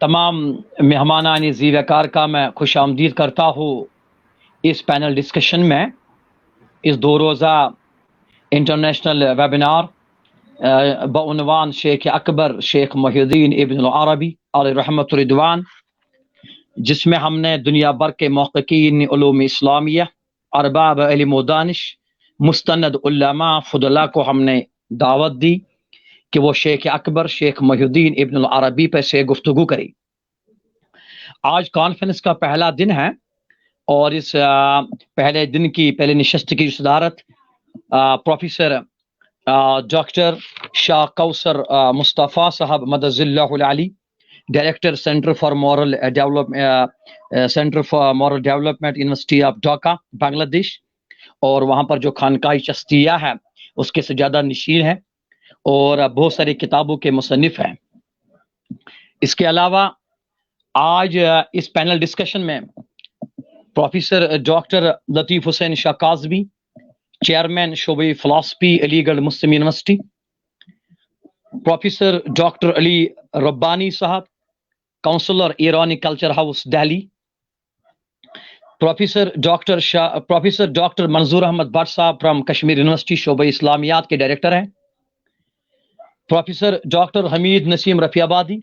تمام مہمانان زیرِ کار کا میں خوش آمدید کرتا ہوں اس پینل ڈسکشن میں، اس 2 روزہ انٹرنیشنل ویبینار بعنوان شیخ اکبر شیخ محی الدین ابن العربی علیہ رحمۃ الرضوان، جس میں ہم نے دنیا بھر کے محققین علوم اسلامیہ، ارباب علم و دانش، مستند علماء فضلاء کو ہم نے دعوت دی کہ وہ شیخ اکبر شیخ محی الدین ابن العربی پہ سے گفتگو کریں۔ آج کانفرنس کا پہلا دن ہے اور اس پہلے دن کی پہلے نشست کی صدارت پروفیسر ڈاکٹر شاہ کوثر مصطفیٰ صاحب مدظ اللہ العلی، director centre for moral development university of Dhaka Bangladesh, اور وہاں پر جو خانقاہ چشتیہ ہے اس کے سجادہ نشین ہیں اور بہت ساری کتابوں کے مصنف ہیں۔ اس کے علاوہ آج اس پینل ڈسکشن میں professor doctor Latif Hussain Shah Kazmi, chairman شعبہ philosophy Aligarh Muslim university, professor doctor Ali Rabbani sahab, counsellor ایرانی culture house Delhi, professor doctor Manzoor Ahmad Bhat sahab from Kashmir university شعبہ اسلامیات کے ڈائریکٹر ہیں، professor doctor Hamid Naseem Rafiabadi,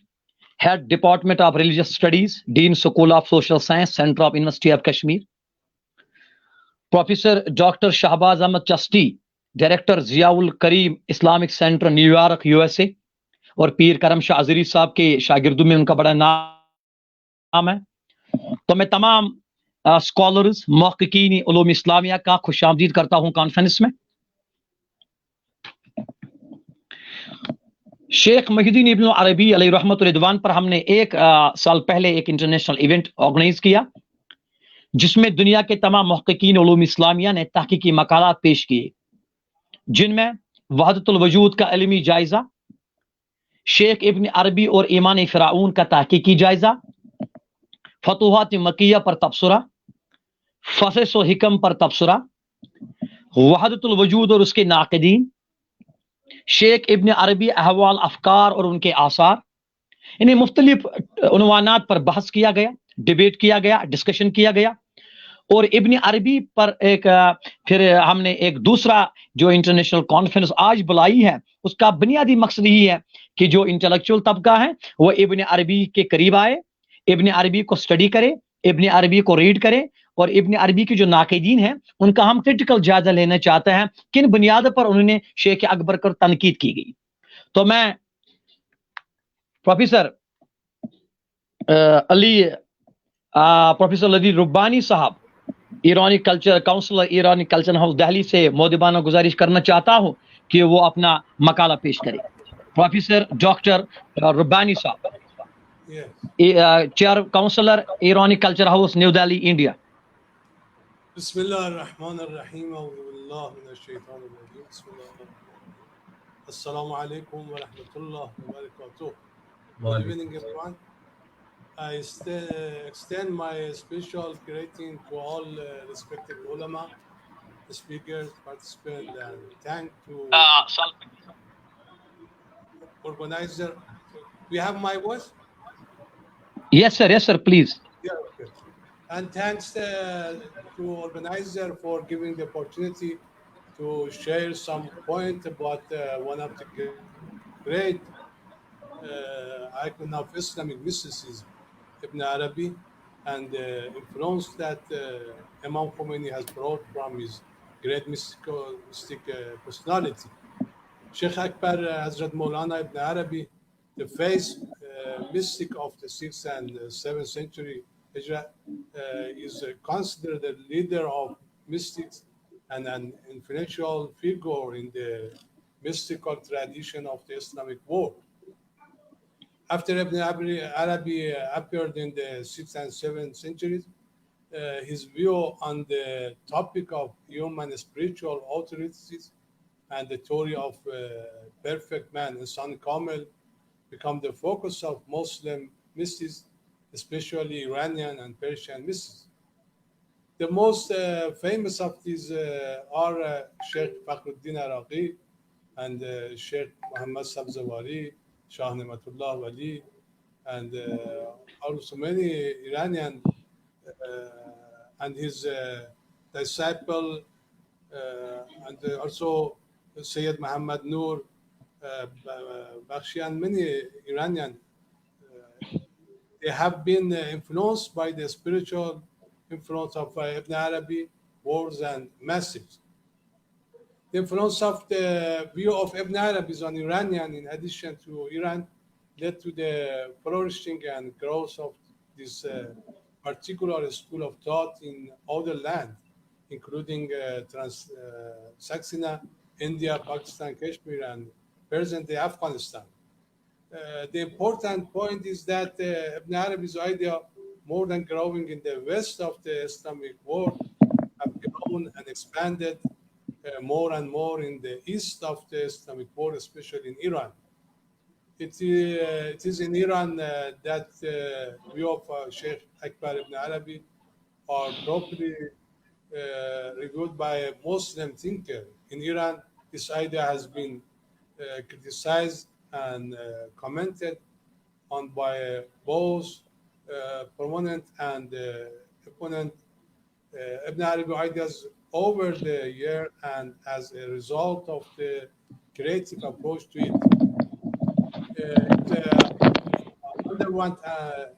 head department of religious studies, dean school of social science, centre of university of Kashmir, professor doctor Shahbaz Ahmad Chishti, director Zia الکریم Islamic centre new York U S A, اور پیر کرم شاہ عزیری صاحب کے شاگردوں میں ان کا بڑا نام ہے۔ تو میں تمام اسکالرز محققین علوم اسلامیہ کا خوش آمدید کرتا ہوں کانفرنس میں۔ شیخ محی الدین ابن العربی علیہ رحمۃ الرضوان پر ہم نے 1 سال پہلے ایک انٹرنیشنل ایونٹ آرگنائز کیا، جس میں دنیا کے تمام محققین علوم اسلامیہ نے تحقیقی مقالات پیش کیے، جن میں وحدت الوجود کا علمی جائزہ، شیخ ابن عربی اور ایمان فرعون کا تحقیقی جائزہ، فتوحات مکیہ پر تبصرہ، فصص و حکم پر تبصرہ، وحدت الوجود اور اس کے ناقدین، شیخ ابن عربی احوال افکار اور ان کے آثار، انہیں مختلف عنوانات پر بحث کیا گیا، ڈیبیٹ کیا گیا، ڈسکشن کیا گیا، اور ابن عربی پر پھر ہم نے ایک دوسرا جو انٹرنیشنل کانفرنس آج بلائی ہے، اس کا بنیادی مقصد یہی ہے کہ جو انٹلیکچوئل طبقہ ہے وہ ابن عربی کے قریب آئے، ابن عربی کو اسٹڈی کرے، ابن عربی کو ریڈ کرے، اور ابن عربی کے جو ناقدین ہیں ان کا ہم کرٹیکل جائزہ لینا چاہتے ہیں، کن بنیاد پر انہوں نے شیخ اکبر پر تنقید کی گئی۔ تو میں پروفیسر علی ربانی صاحب، ایرانی کلچر کونسلر ایرانی کلچر ہاؤس دہلی سے مؤدبانہ گزارش کرنا چاہتا ہوں کہ وہ اپنا مقالہ پیش کرے۔ پروفیسر ڈاکٹر ربانی صاحب، چیئر کونسلر ایرانی culture house new Delhi India. بسم اللہ الرحمن الرحیم، اعوذ باللہ من الشیطان الرجیم، بسم اللہ الرحمن الرحیم۔ السلام علیکم ورحمۃ اللہ وبرکاتہ۔ Good evening everyone. I extend my special greeting to all respected ulama, speakers, participants, and thank to organizer. We have my voice? Yes sir, please. Yeah, okay. And thanks to organizer for giving the opportunity to share some point about one of the great icon of Islamic mysticism, Ibn Arabi, and the influence that Imam Khomeini has brought from his great mystic personality. Sheikh Akbar Hazrat Maulana Ibn Arabi, the face mystic of the 6th and 7th century Hijra, is considered the leader of mystics and an influential figure in the mystical tradition of the Islamic world. After Ibn Arabi appeared in the 6th and 7th centuries, his view on the topic of human spiritual authorities and the theory of perfect man, Insan Kamil, become the focus of Muslim mystics, especially Iranian and Persian mystics. The most famous of these are Sheikh Fakhruddin Araqi and Sheikh Muhammad Sabzawari, Shah Ni'matullah Wali, and also many Iranian and his disciple, and also Sayyid Muhammad Noor Bakhshi, and many Iranian, they have been influenced by the spiritual influence of Ibn Arabi, words and messages. The influence of the view of Ibn Arabi on Iranian, in addition to Iran, led to the flourishing and growth of this particular school of thought in other lands, including Saxena, India, Pakistan, Kashmir, and present-day Afghanistan. The important point is that Ibn Arabi's idea, more than growing in the west of the Islamic world, have grown and expanded more and more in the east of the Islamic world, especially in Iran. It is in Iran that view of Sheikh Akbar ibn Arabi are properly reviewed by a Muslim thinker. In Iran, this idea has been criticized and commented on by both prominent and opponent Ibn Arabi ideas over the year, and as a result of the creative approach to it, underwent a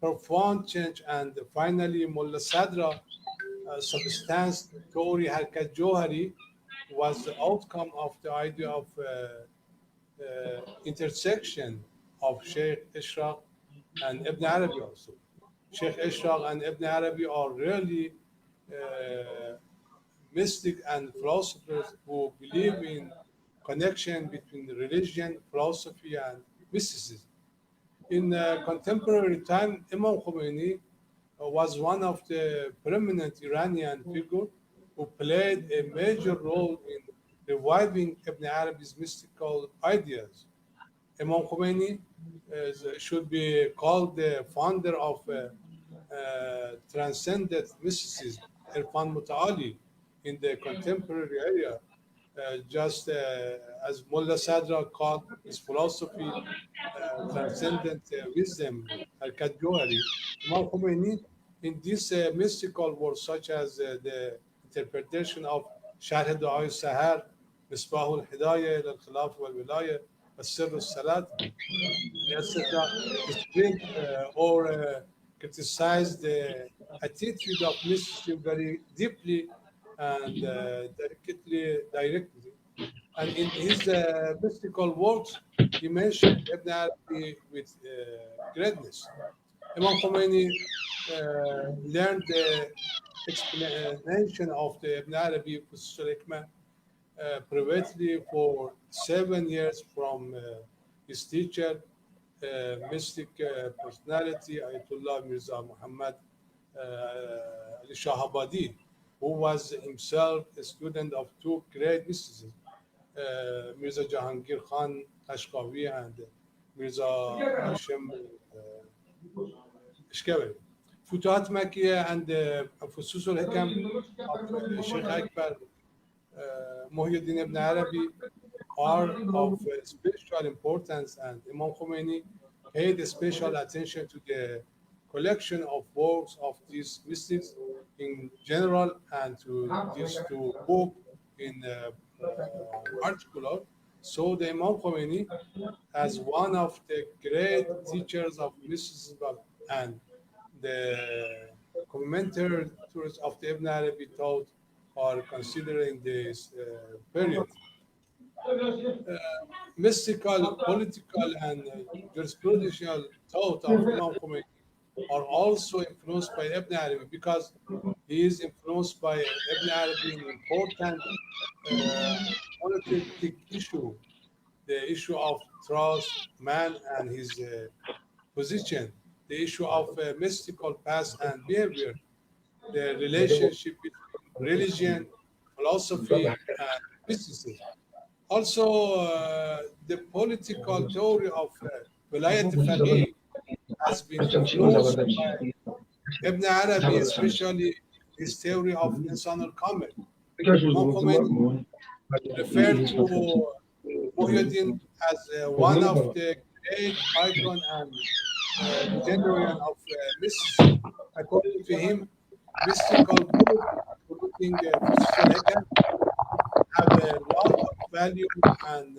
profound change, and finally Mullah Sadra substance theory Harkat Johari was the outcome of the idea of intersection of Sheikh Ishraq and Ibn Arabi also. Sheikh Ishraq and Ibn Arabi are really mystic and philosophers who believe in connection between religion, philosophy, and mysticism. In contemporary time, Imam Khomeini was one of the prominent Iranian figures who played a major role in reviving Ibn Arabi's mystical ideas. Imam Khomeini should be called the founder of transcendent mysticism, Irfan Muta'ali, in the contemporary area, just as Mullah Sadra called his philosophy transcendent wisdom, Harkat Johari. Imam Khomeini, in this mystical words, such as the interpretation of Sharh Du'a Sahar, Misbah al-Hidayah, al-Khilaf wal-Wilayah, Sirr al-Salat, etc., spread or criticize the attitude of mysticism very deeply and directly. And in his mystical works, he mentioned Ibn Arabi with greatness. Imam Khomeini learned the explanation of the Ibn Arabi privately for 7 years from his teacher, mystic personality, Ayatollah Mirza Muhammad Ali Shahabadi, who was himself a student of two great mystics, Mirza Jahangir Khan Kashkawi and Mirza Hashim Ishkawi. Futuhat Makkiyah and Fusus al-Hikam of Sheikh Akbar Muhyiddin ibn Arabi are of spiritual importance, and Imam Khomeini paid special attention to the collection of works of these mystics in general and to these two books in particular. So the Imam Khomeini, as one of the great teachers of mysticism and the commentators of the Ibn Arabi thought, are considering this period. Mystical, political, and jurisprudential thought of Imam Khomeini are also influenced by Ibn Arabi, because he is influenced by Ibn Arabi in important monolithic issue, the issue of trust, man and his position, the issue of mystical past and behavior, the relationship between religion, philosophy, and mysticism. Also, the political theory of Wilayat Faqih has been influenced by Ibn Arabi, especially his theory of Insan al-Kamil. Imam Khomeini referred to Muhyiddin as one of the great icon and the genuine of mysticism. According to him, mystical books, including Fusus al have a lot of value and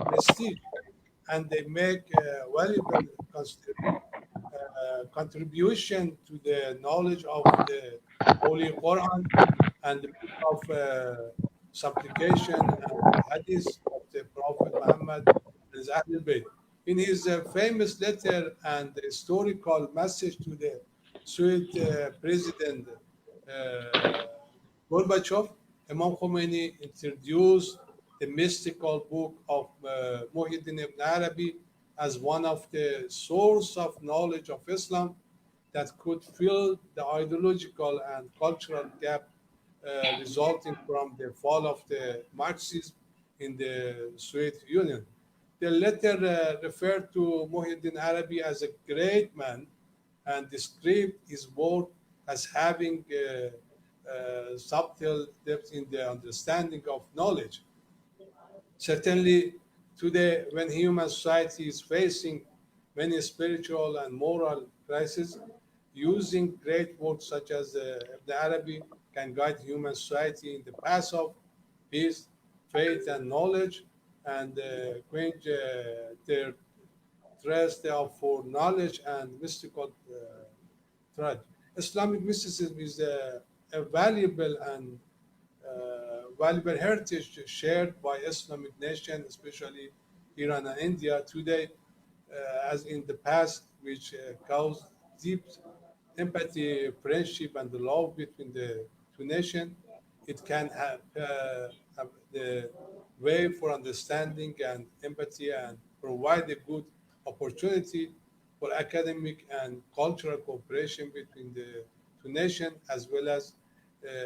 prestige, and they make valuable contribution to the knowledge of the Holy Quran and the book of supplication and hadith of the Prophet Muhammad and his Ahlul Bayt. In his famous letter and historical message to the Soviet President Gorbachev, Imam Khomeini introduced the mystical book of Muhyiddin ibn Arabi as one of the source of knowledge of Islam that could fill the ideological and cultural gap resulting from the fall of the Marxism in the Soviet Union. The letter referred to Muhyiddin Arabi as a great man and described his work as having subtle depth in the understanding of knowledge. Certainly, today, when human society is facing many spiritual and moral crises, using great works such as the Arabi can guide human society in the path of peace, faith, and knowledge, and quench their thirst for knowledge and mystical thread. Islamic mysticism is a valuable and valuable heritage shared by Islamic nations, especially Iran and India today, as in the past, which caused deep empathy, friendship, and the love between the two nations. It can have the way for understanding and empathy and provide a good opportunity for academic and cultural cooperation between the two nations, as well as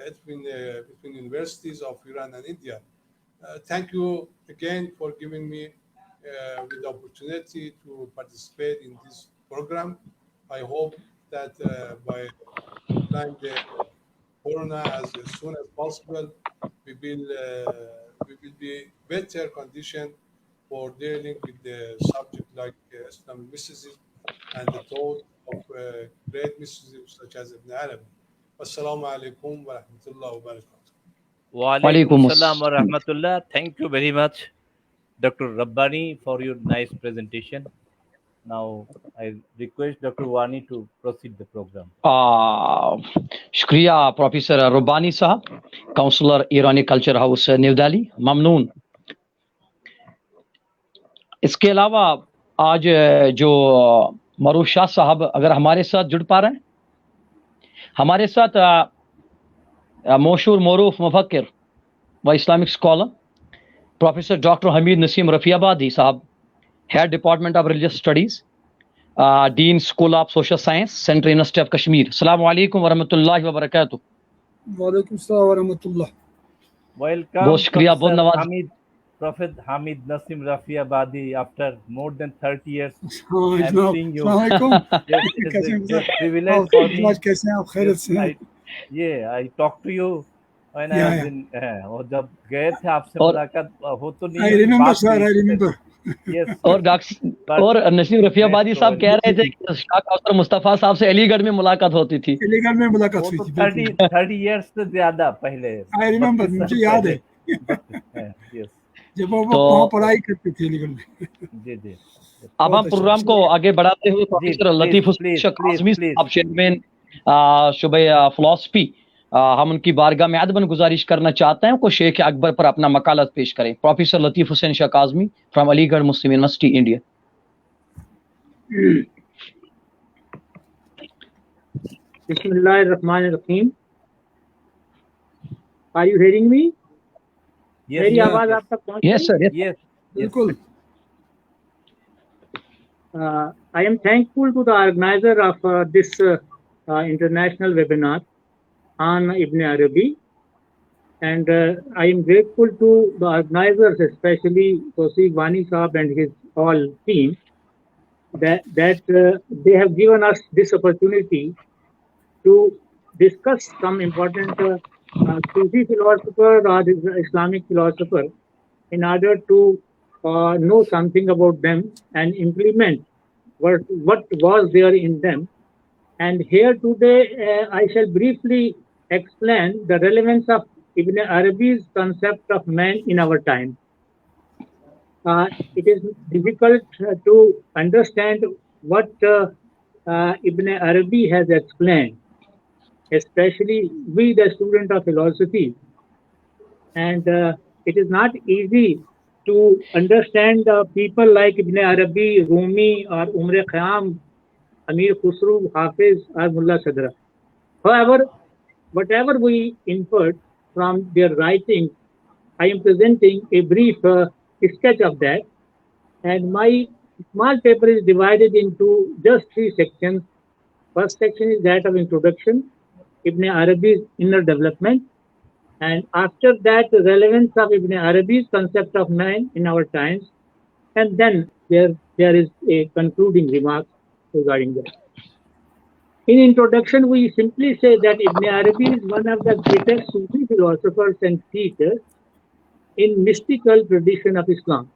between universities of Iran and India. Thank you again for giving me the opportunity to participate in this program. I hope that by applying the Corona as soon as possible, we will be better conditioned for dealing with the subject like Islamic mysticism and the thought of great mysticism such as Ibn Arabi. Assalamu alaikum wa rahmatullahi wa barakatuh. Wa Walaikum alaikum salam wa assalam. rahmatullah. Thank you very much, Dr. Rabbani, for your nice presentation. Now, I request Dr. Wani to proceed the program. शुक्रिया professor Rabbani साहब, counsellor ईरानी culture house New Delhi, ममनून। इसके अलावा आज जो मरूफ शाह साहब अगर हमारे साथ जुड़ पा रहे हैं, हमारे साथ मशहूर मरूफ मुफक्किर व Islamic scholar professor doctor Hamid Naseem Rafiabadi साहब, head department of religious studies, dean school of social science, central university of Kashmir. अस्सलाम वालेकुम व रहमतुल्लाहि व बरकातहू। वालेकुम सलाम व रहमतुल्लाह। Welcome, बहुत शुक्रिया, बहुत Professor Nawaz. Hamid, Prophet Hamid Nasim Rafiabadi. After more than 30 years, हाँ, I'm जनाब, seeing you. अस्सलाम वालेकुम। It's कैसे हैं a गुज़ार? privilege for me. आज कैसे हैं आप? खैरियत से हैं? I talked to you when I Yeah, was in. और जब गए थे आपसे और- मुलाकात हो तो नहीं I हुई, remember, बात sir, हुई I थी। remember. Yes, और yes. डॉक्टर But और नसीम रफियाबादी next साहब one. कह रहे थे कि शाह कौसर मुस्तफा साहब से अलीगढ़ में मुलाकात होती थी। अलीगढ़ में मुलाकात वो हुई तो थी, 30 years से ज्यादा पहले। I remember, 32 मुझे साल याद है। पहले। Yes. जब वो तो- वहाँ पढ़ाई करते थे अलीगढ़ में। जी जी अब हम बहुत अच्छा, प्रोग्राम को आगे बढ़ाते हुए professor please, Latif please, Hussain please, Azmi please. साहब, चेयरमैन शुबे फिलॉसफी, हम उनकी बारगाह में अदबन गुजारिश करना चाहते हैं को शेख अकबर पर अपना मकालत पेश करें। Professor Latif Hussain Sheikh Azmi from Aligarh Muslim university, India. बिस्मिल्लाहिर्रहमानिर्रहीम। Are you hearing me? Yes, मेरी yes, आवाज yes. आप तक पहुंच रही? Yes sir, yes. Yes, yes. बिल्कुल। I am thankful to the organizer of this international webinar on Ibn Arabi, and I am grateful to the organizers, especially Tosi Wani Saab and his all team, that they have given us this opportunity to discuss some important Sufi philosopher or Islamic philosopher in order to know something about them and implement what was there in them. And here today I shall briefly explain the relevance of Ibn Arabi's concept of man in our time. It is difficult to understand what Ibn Arabi has explained, especially we, the student of philosophy. And it is not easy to understand people like Ibn Arabi, Rumi, or Umar Khayyam, Amir Khusru, Hafiz, or Mullah Sadra. However, whatever we inferred from their writings, I am presenting a brief sketch of that. And my small paper is divided into just 3 sections. First section is that of introduction, Ibn Arabi's inner development, and after that, the relevance of Ibn Arabi's concept of man in our times, and then there is a concluding remark regarding that. In introduction, we simply say that Ibn Arabi is one of the greatest Sufi philosophers and teachers in mystical tradition of Islam.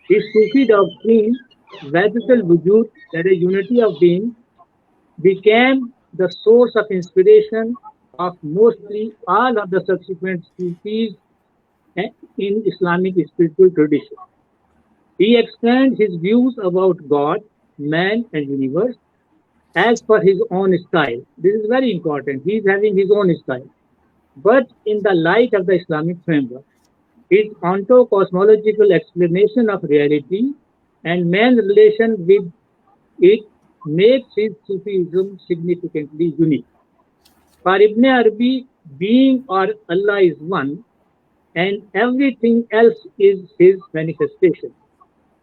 His Sufi doctrine, Wahdatul Wujud, that is unity of being, became the source of inspiration of mostly all of the subsequent Sufis in Islamic spiritual tradition. He explained his views about God, man, and universe as per his own style. This is very important. He is having his own style, but in the light of the Islamic framework. His onto-cosmological explanation of reality and man's relation with it makes his Sufism significantly unique. For Ibn Arabi, being or Allah is one, and everything else is his manifestation.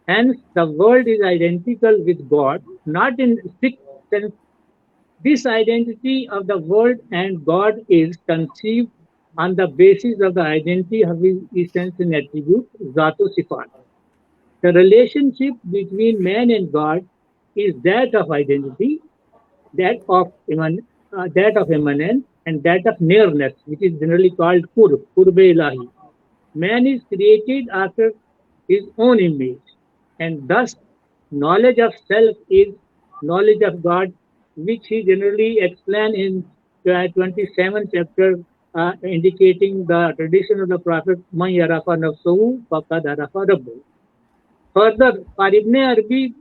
Hence, the world is identical with God, not in strict sense. This identity of the world and God is conceived on the basis of the identity of his essence and attribute, Zato Sifat. The relationship between man and God is that of identity, that of immanence, and that of nearness, which is generally called Qurbe Ilahi. Man is created after his own image, and thus knowledge of self is knowledge of God, which he generally explains in 27th chapter, indicating the tradition of the Prophet, Man yarafa nafsahu faqad arafa rabbahu. Further, for Ibn Arabi,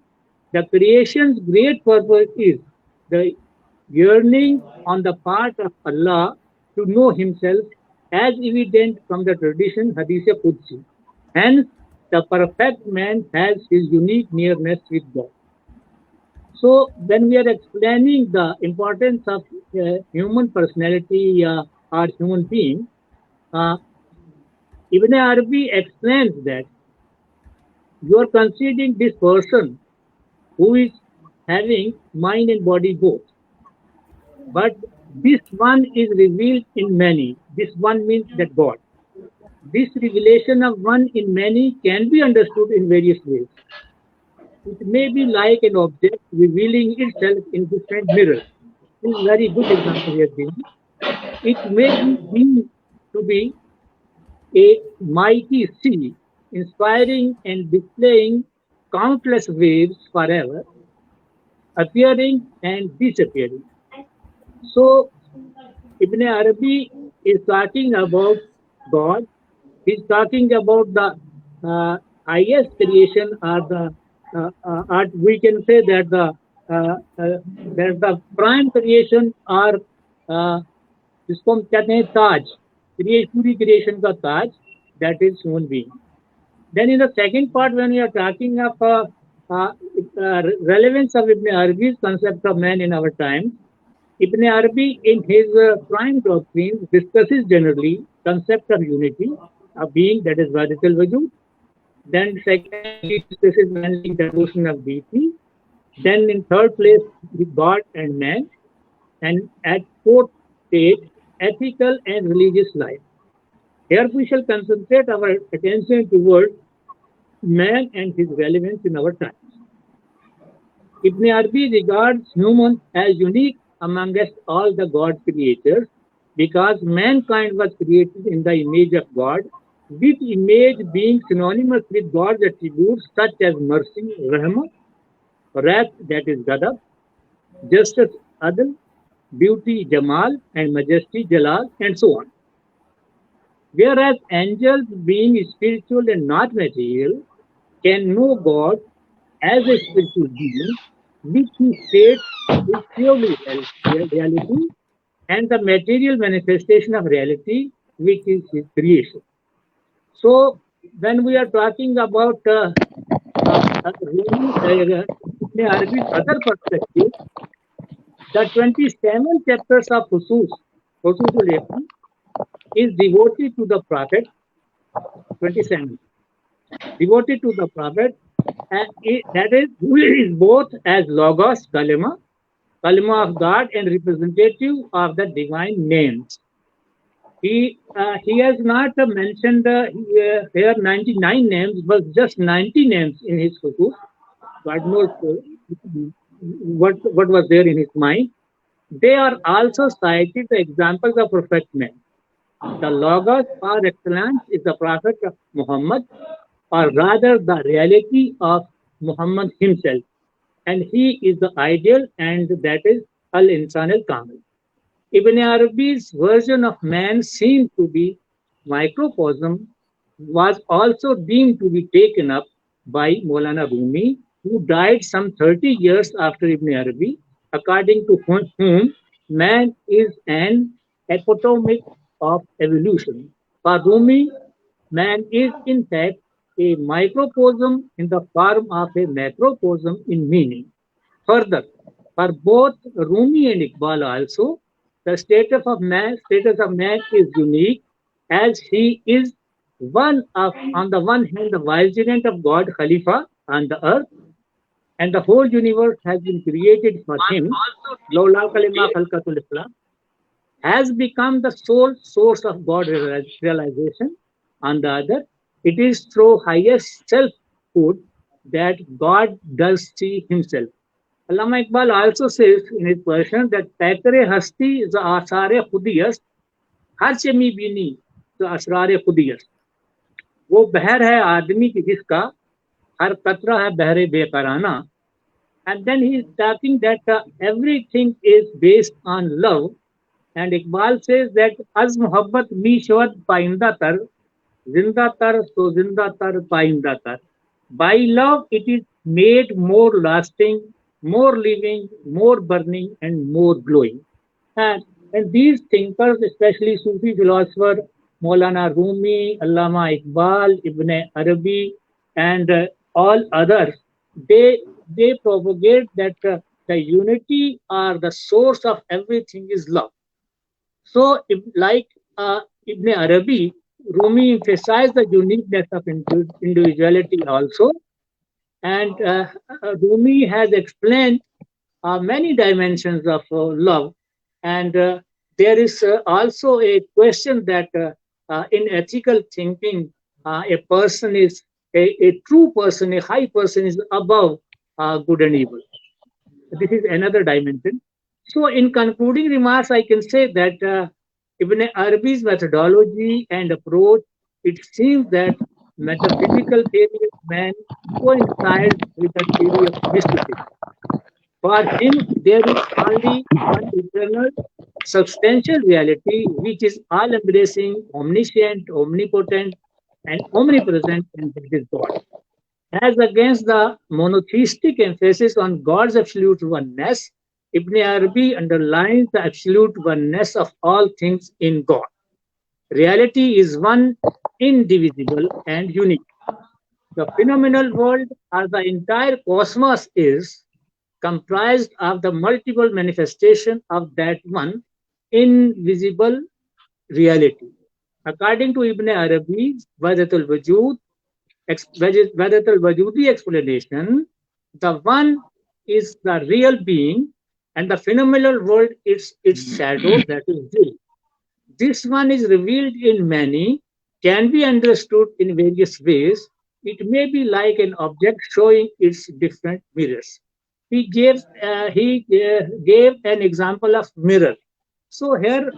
the creation's great purpose is the yearning on the part of Allah to know himself, as evident from the tradition Hadith Qudsi. Hence, the perfect man has his unique nearness with God. So, when we are explaining the importance of human personality or human being, Ibn Arabi explains that you are considering this person who is having mind and body both. But this one is revealed in many. This one means that God. This revelation of one in many can be understood in various ways. It may be like an object revealing itself in different mirrors. This is a very good example here given. It may be a mighty sea, inspiring and displaying countless waves forever, appearing and disappearing. So, Ibn Arabi is talking about God. He's talking about the highest creation, or the we can say that the prime creation, or जिसको हम कहते हैं ताज, पूरी creation का ताज, that is human being. Then in the second part, when we are talking of relevance of Ibn Arabi's concept of man in our time, Ibn Arabi in his prime doctrine discusses generally concept of unity, of being, that is Wahdatul Wujud. Then second, he discusses mainly the notion of deity. Then in third place, God and man. And at fourth stage, ethical and religious life. Here we shall concentrate our attention towards man and his relevance in our times. Ibn Arabi regards humans as unique amongst all the God creatures, because mankind was created in the image of God, with image being synonymous with God's attributes such as mercy, rahmah, wrath, that is Ghadab, justice, Adl, beauty, Jamal, and majesty, Jalal, and so on. Whereas angels, being spiritual and not material, can know God as a spiritual being, which he states is purely reality, and the material manifestation of reality, which is his creation. So, when we are talking about Ibn Arabi's other perspective, the 27 chapters of Hususul Yaqin, is devoted to the Prophet, 27, devoted to the Prophet, and that is, who is both as Logos, Kalima of God, and representative of the divine names. He has not mentioned here 99 names, but just 90 names in his Husus. God knows what was there in his mind. They are also cited the examples of perfect men. The Logos par excellence is the Prophet of Muhammad, or rather the reality of Muhammad himself. And he is the ideal, and that is Al-Insan al-Kamil. Ibn Arabi's version of man seemed to be microcosm, was also deemed to be taken up by Maulana Rumi, who died some 30 years after Ibn Arabi, according to whom man is an epitome of evolution. For Rumi, man is in fact a microcosm in the form of a macrocosm in meaning. Further, for both Rumi and Iqbal also, the status of man is unique, as he is on the one hand, the vicegerent of God, Khalifa on the earth, and the whole universe has been created for him. Lawla kalima khalqatul Islam has become the sole source of God realization. On the other, it is through highest selfhood that God does see himself. Allama Iqbal also says in his version that Pakare Hasti is Asare Khudiyas, Harchemi Bini the Asrare Khudiyas. वो बहर है आदमी की जिसका हर कतरा है बहरे बेकराना. And then he is talking that everything is based on love. And Iqbal says that Az Muhabbat mi shawad painda tar, zinda tar so zinda tar painda tar. By love, it is made more lasting, more living, more burning, and more glowing. And these thinkers, especially Sufi philosopher Maulana Rumi, Allama Iqbal, Ibn Arabi, and all others, they propagate that the unity or the source of everything is love. So, like Ibn Arabi, Rumi emphasized the uniqueness of individuality also, and Rumi has explained many dimensions of love, and there is also a question that in ethical thinking, a person is a true person, a high person is above good and evil. This is another dimension. So, in concluding remarks, I can say that Ibn Arabi's methodology and approach, it seems that metaphysical theory of man coincides with the theory of mysticism. For him, there is only one eternal, substantial reality which is all embracing, omniscient, omnipotent, and omnipresent, and that is God. As against the monotheistic emphasis on God's absolute oneness, Ibn Arabi underlines the absolute oneness of all things in God. Reality is one, indivisible, and unique. The phenomenal world, or the entire cosmos, is comprised of the multiple manifestation of that one invisible reality. According to Ibn Arabi's Wahdatul Wujudi explanation, the one is the real being, and the phenomenal world is its shadow, that is real. This one is revealed in many, can be understood in various ways. It may be like an object showing its different mirrors. He gave an example of mirror. So here,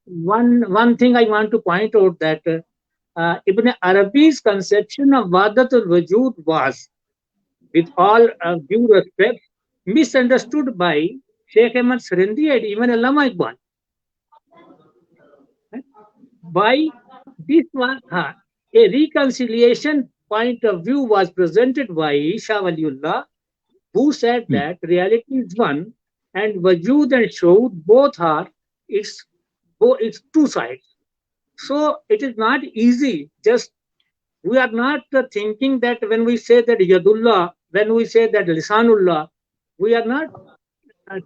one thing I want to point out that Ibn Arabi's conception of Wahdatul Wujud was with all due respect, misunderstood by Sheikh Ahmad Sarindi and even Allama Iqbal. By this one, a reconciliation point of view was presented by Shah Waliullah, who said that reality is one and Wajud and Shuhud both are its two sides. So it is not easy. Just we are not thinking that when we say that Yadullah, when we say that Lisanullah, we are not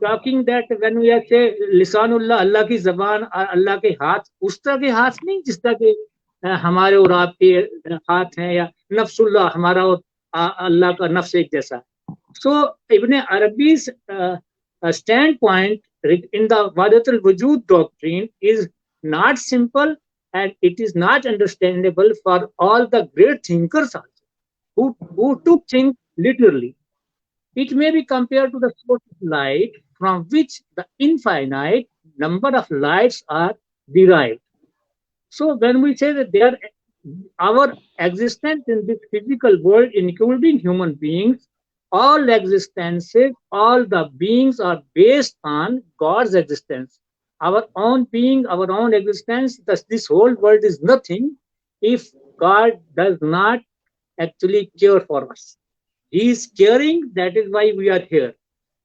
talking that when we are say Lisanullah, Allah की जबान और अल्लाह के हाथ उस तरह के हाथ नहीं जिस तरह के हमारे और आपके हाथ हैं या नफ्सुल्लाह हमारा और अल्लाह का नफ्स एक जैसा. So Ibn Arabi's standpoint in the Wahdatul Wujud doctrine is not simple, and it is not understandable for all the great thinkers also, who took things literally. It may be compared to the source of light from which the infinite number of lights are derived. So when we say that our existence in this physical world, including human beings, all existences, all the beings are based on God's existence. Our own being, our own existence, this whole world is nothing if God does not actually care for us. He is caring, that is why we are here.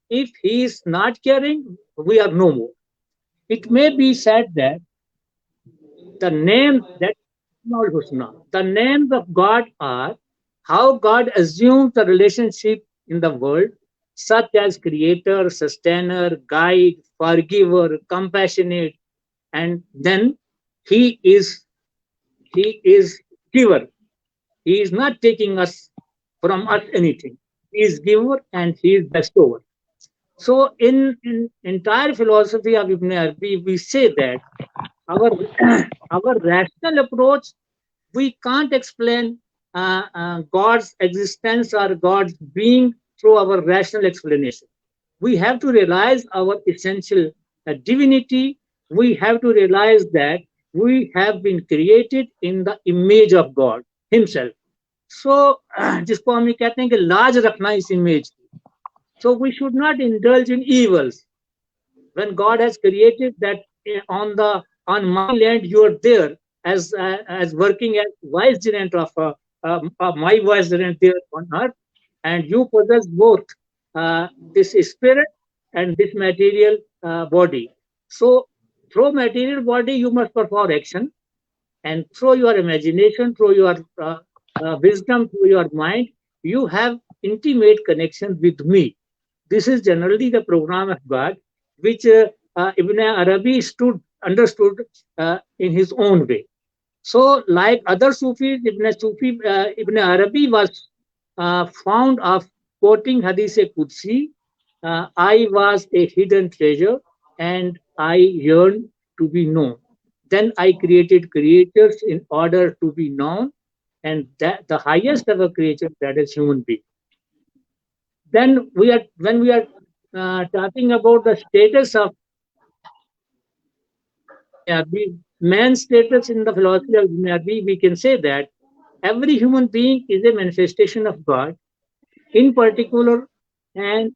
If he is not caring, we are no more. It may be said that the names of God are how God assumes the relationship in the world, such as creator, sustainer, guide, forgiver, compassionate, and then he is giver. He is not taking from us anything. He is giver and he is bestower. So in entire philosophy of Ibn Arabi, we say that our rational approach, we can't explain God's existence or God's being through our rational explanation. We have to realize our essential divinity. We have to realize that we have been created in the image of God himself. So जिसको हम कहते हैं कि लाज रखना इस image. So we should not indulge in evils. When God has created that on my land you are there as working as vicegerent of my vicegerent there on earth, and you possess both this spirit and this material body. So through material body you must perform action, and through your imagination, through your wisdom, through your mind, you have intimate connection with me. This is generally the program of God, which Ibn Arabi understood in his own way. So, like other Sufis, Ibn Arabi was fond of quoting Hadith-e Qudsi, I was a hidden treasure and I yearned to be known. Then I created creatures in order to be known, and that the highest ever creature, that is human being. Then when we are talking about the status of man's status in the philosophy of Ibn Arabi, we can say that every human being is a manifestation of God in particular, and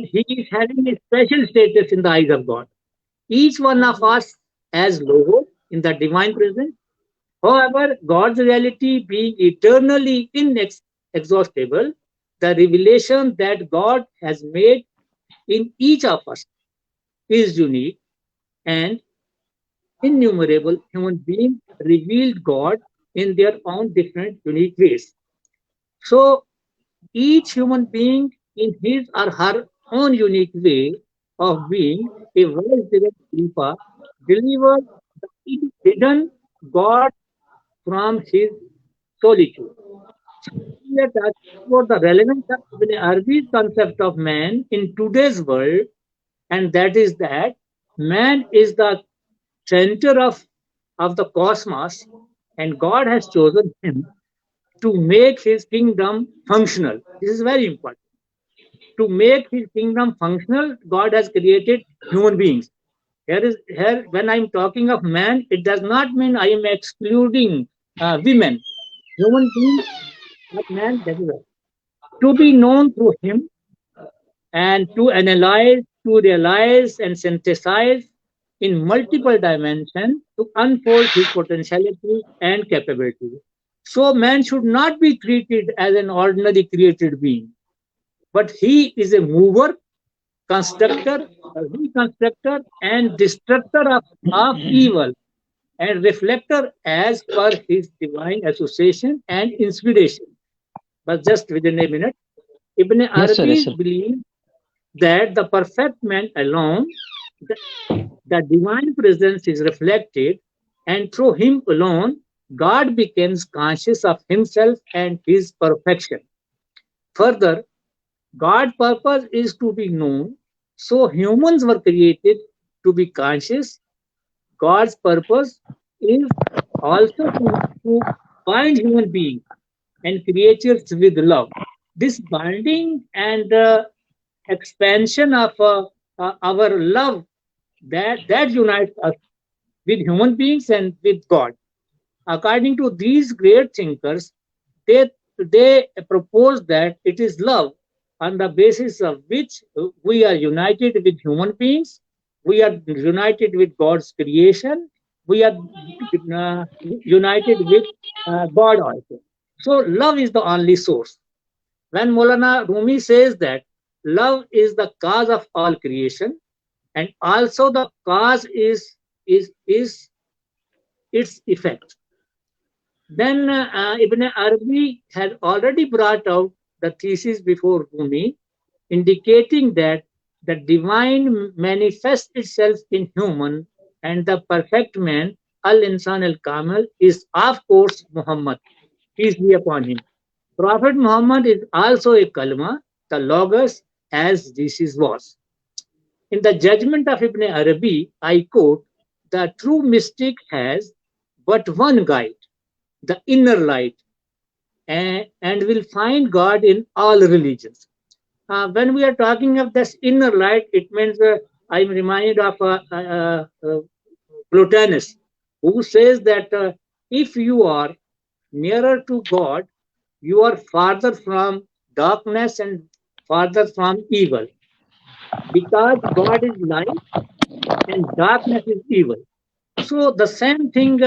he is having a special status in the eyes of God. Each one of us has logo in the divine presence. However, God's reality being eternally inexhaustible, the revelation that God has made in each of us is unique, and innumerable human beings revealed God in their own different unique ways. So each human being in his or her own unique way of being a well-driven Kripa delivers the hidden God from his solitude. We are talking about the relevance of Ibn Arabi's concept of man in today's world, and that is that man is the center of the cosmos, and God has chosen him to make his kingdom functional. This is very important. To make his kingdom functional, God has created human beings. Here, when I'm talking of man, it does not mean I am excluding women. Human beings, not man, that is all. to be known through him, and to analyze, to realize and synthesize in multiple dimensions to unfold his potentiality and capability. So man should not be treated as an ordinary created being, but he is a mover, constructor, a reconstructor, and destructor of evil, and reflector as per his divine association and inspiration. But just within a minute, Ibn Yes, sir. Yes, Arabi sir. believes that the perfect man alone, the, the divine presence is reflected, and through him alone, God becomes conscious of himself and his perfection. Further, God's purpose is to be known, so humans were created to be conscious. God's purpose is also to bind human beings and creatures with love. This binding and expansion of our love that unites us with human beings and with God. According to these great thinkers, they propose that it is love on the basis of which we are united with human beings, we are united with God's creation, we are united with God also. So love is the only source. When Maulana Rumi says that love is the cause of all creation, and also the cause is its effect, then Ibn Arabi had already brought out the thesis before Rumi, indicating that the divine manifests itself in human, and the perfect man, Al-Insan al-Kamil, is of course Muhammad, peace be upon him. Prophet Muhammad is also a kalma, the logos, as Jesus was. In the judgment of Ibn Arabi, I quote, the true mystic has but one guide, the inner light, and will find God in all religions. When we are talking of this inner light, it means I'm reminded of Plotinus, who says that if you are nearer to God, you are farther from darkness and farther from evil, because God is light and darkness is evil. So the same thing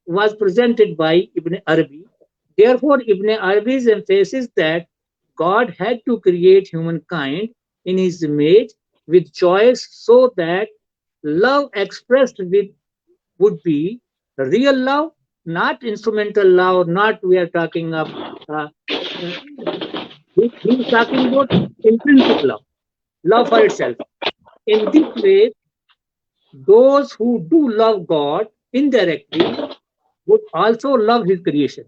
was presented by Ibn Arabi. Therefore, Ibn Arabi's emphasis that God had to create humankind in his image with choice, so that love expressed with would be real love, not instrumental love, not we are talking of, he's talking about intrinsic love, love for itself. In this way, those who do love God indirectly would also love his creation.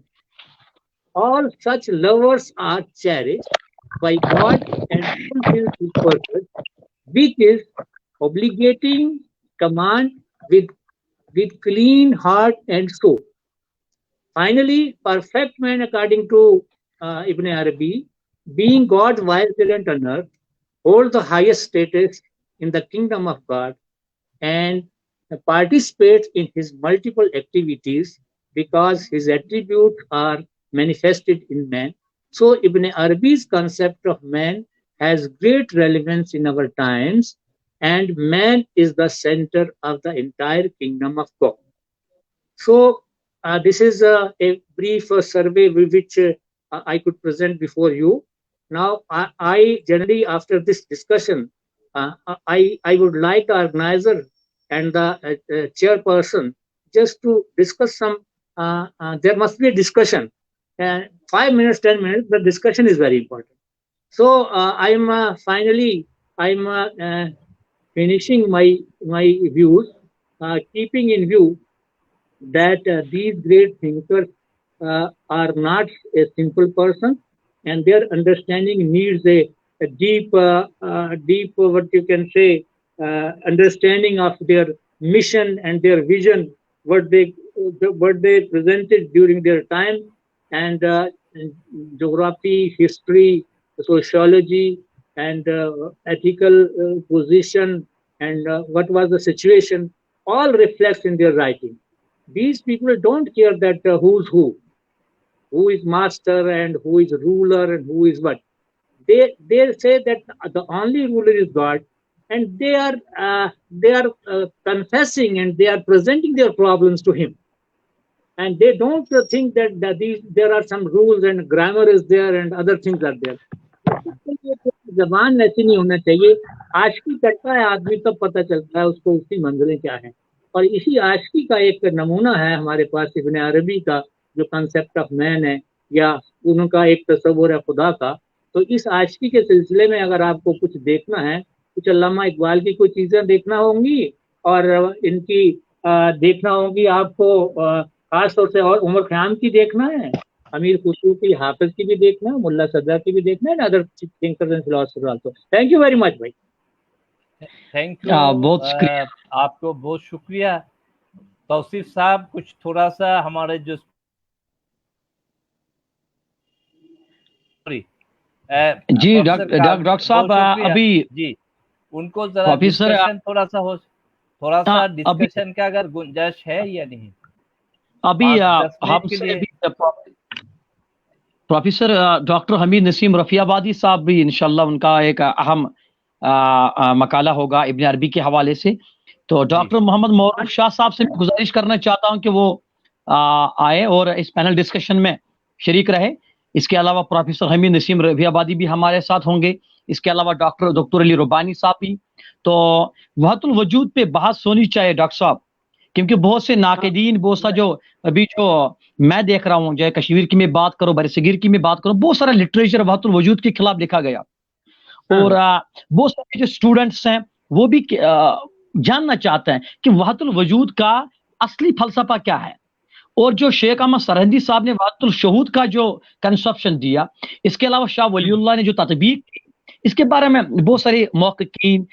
All such lovers are cherished by God and fulfill his purpose, which is obligating command with, with clean heart and soul. Finally, perfect man, according to Ibn Arabi, being God's vicegerent on earth, holds the highest status in the kingdom of God, and participates in his multiple activities because his attributes are manifested in man. So Ibn Arabi's concept of man has great relevance in our times, and man is the center of the entire kingdom of God. So this is a brief survey which I could present before you. Now, I generally, after this discussion, I would like the organizer and the chairperson just to discuss some, there must be a discussion. 5 minutes, 10 minutes, the discussion is very important. So I'm finally, I'm finishing my views, keeping in view that these great thinkers are not a simple person, and their understanding needs a deep, what you can say, understanding of their mission and their vision, what they presented during their time, and geography, history, sociology, and ethical position, and what was the situation, all reflects in their writing. These people don't care that who's who. who is master and who is ruler and who is what. They say that the only ruler is God, and they are confessing and they are presenting their problems to him. And they don't think that there are some rules and grammar is there and other things are there. जबान ऐसी नहीं होना चाहिए. आशिकी करता है आदमी तब पता चलता है उसको उसकी मंजिलें क्या हैं. और इसी आशिकी का एक नमूना है हमारे पास इब्न अरबी का, जो कंसेप्ट ऑफ मैन है या उनका एक तस्वुर है खुदा का. तो इस आशिकी के सिलसिले में अगर आपको कुछ देखना है, कुछ अल्लामा इकबाल की कोई चीजें देखना होंगी और इनकी देखना होगी आपको, खास तौर से और उमर ख़याम की देखना है, अमीर खुसरो की, हाफिज की भी देखना है, मुल्ला सदरा की भी देखना है, other thinkers and philosophers also. Thank you very much भाई. Thank you. बहुत शुक्रिया. आपको बहुत शुक्रिया. तौसीफ साहब कुछ थोड़ा सा हमारे जो जी डॉक्टर साहब अभी जी उनको जरा डिस्कशन थोड़ा सा डिस्कशन का अगर गुंजाइश है या नहीं. अभी हमसे प्रोफेसर डॉक्टर हमीद नसीम रफियाबादी साहब भी इंशाल्लाह उनका एक अहम मकाला होगा इब्न अरबी के हवाले से. तो डॉक्टर मोहम्मद मौरूफ शाह साहब से मैं गुजारिश करना चाहता हूं कि वो आए और इस पैनल डिस्कशन में शरीक रहे. इसके अलावा प्रोफेसर हमीद नसीम रफियाबादी भी हमारे साथ होंगे. इसके अलावा डॉक्टर अली रुबानी साहब भी. तो वहतुल वजूद पे बहस होनी चाहिए डॉक्टर साहब, क्योंकि बहुत से नाक़दीन, बहुत सा जो अभी जो मैं देख रहा हूँ, चाहे कश्मीर की मैं बात करूँ, बरसगीर की मैं बात करूँ, बहुत सारा लिटरेचर वहतुल वजूद के खिलाफ लिखा गया. और बहुत सारे जो स्टूडेंट्स हैं वो भी जानना चाहते हैं कि वहतुल वजूद का असली फलसफा क्या है. और जो शेख अहमद सरहंदी साहब ने वहतुल शहूद का जो कंसेप्शन दिया, इसके अलावा शाह वलीउल्लाह ने जो तत्बीक की, इसके बारे में बहुत सारे मुहक्किकीन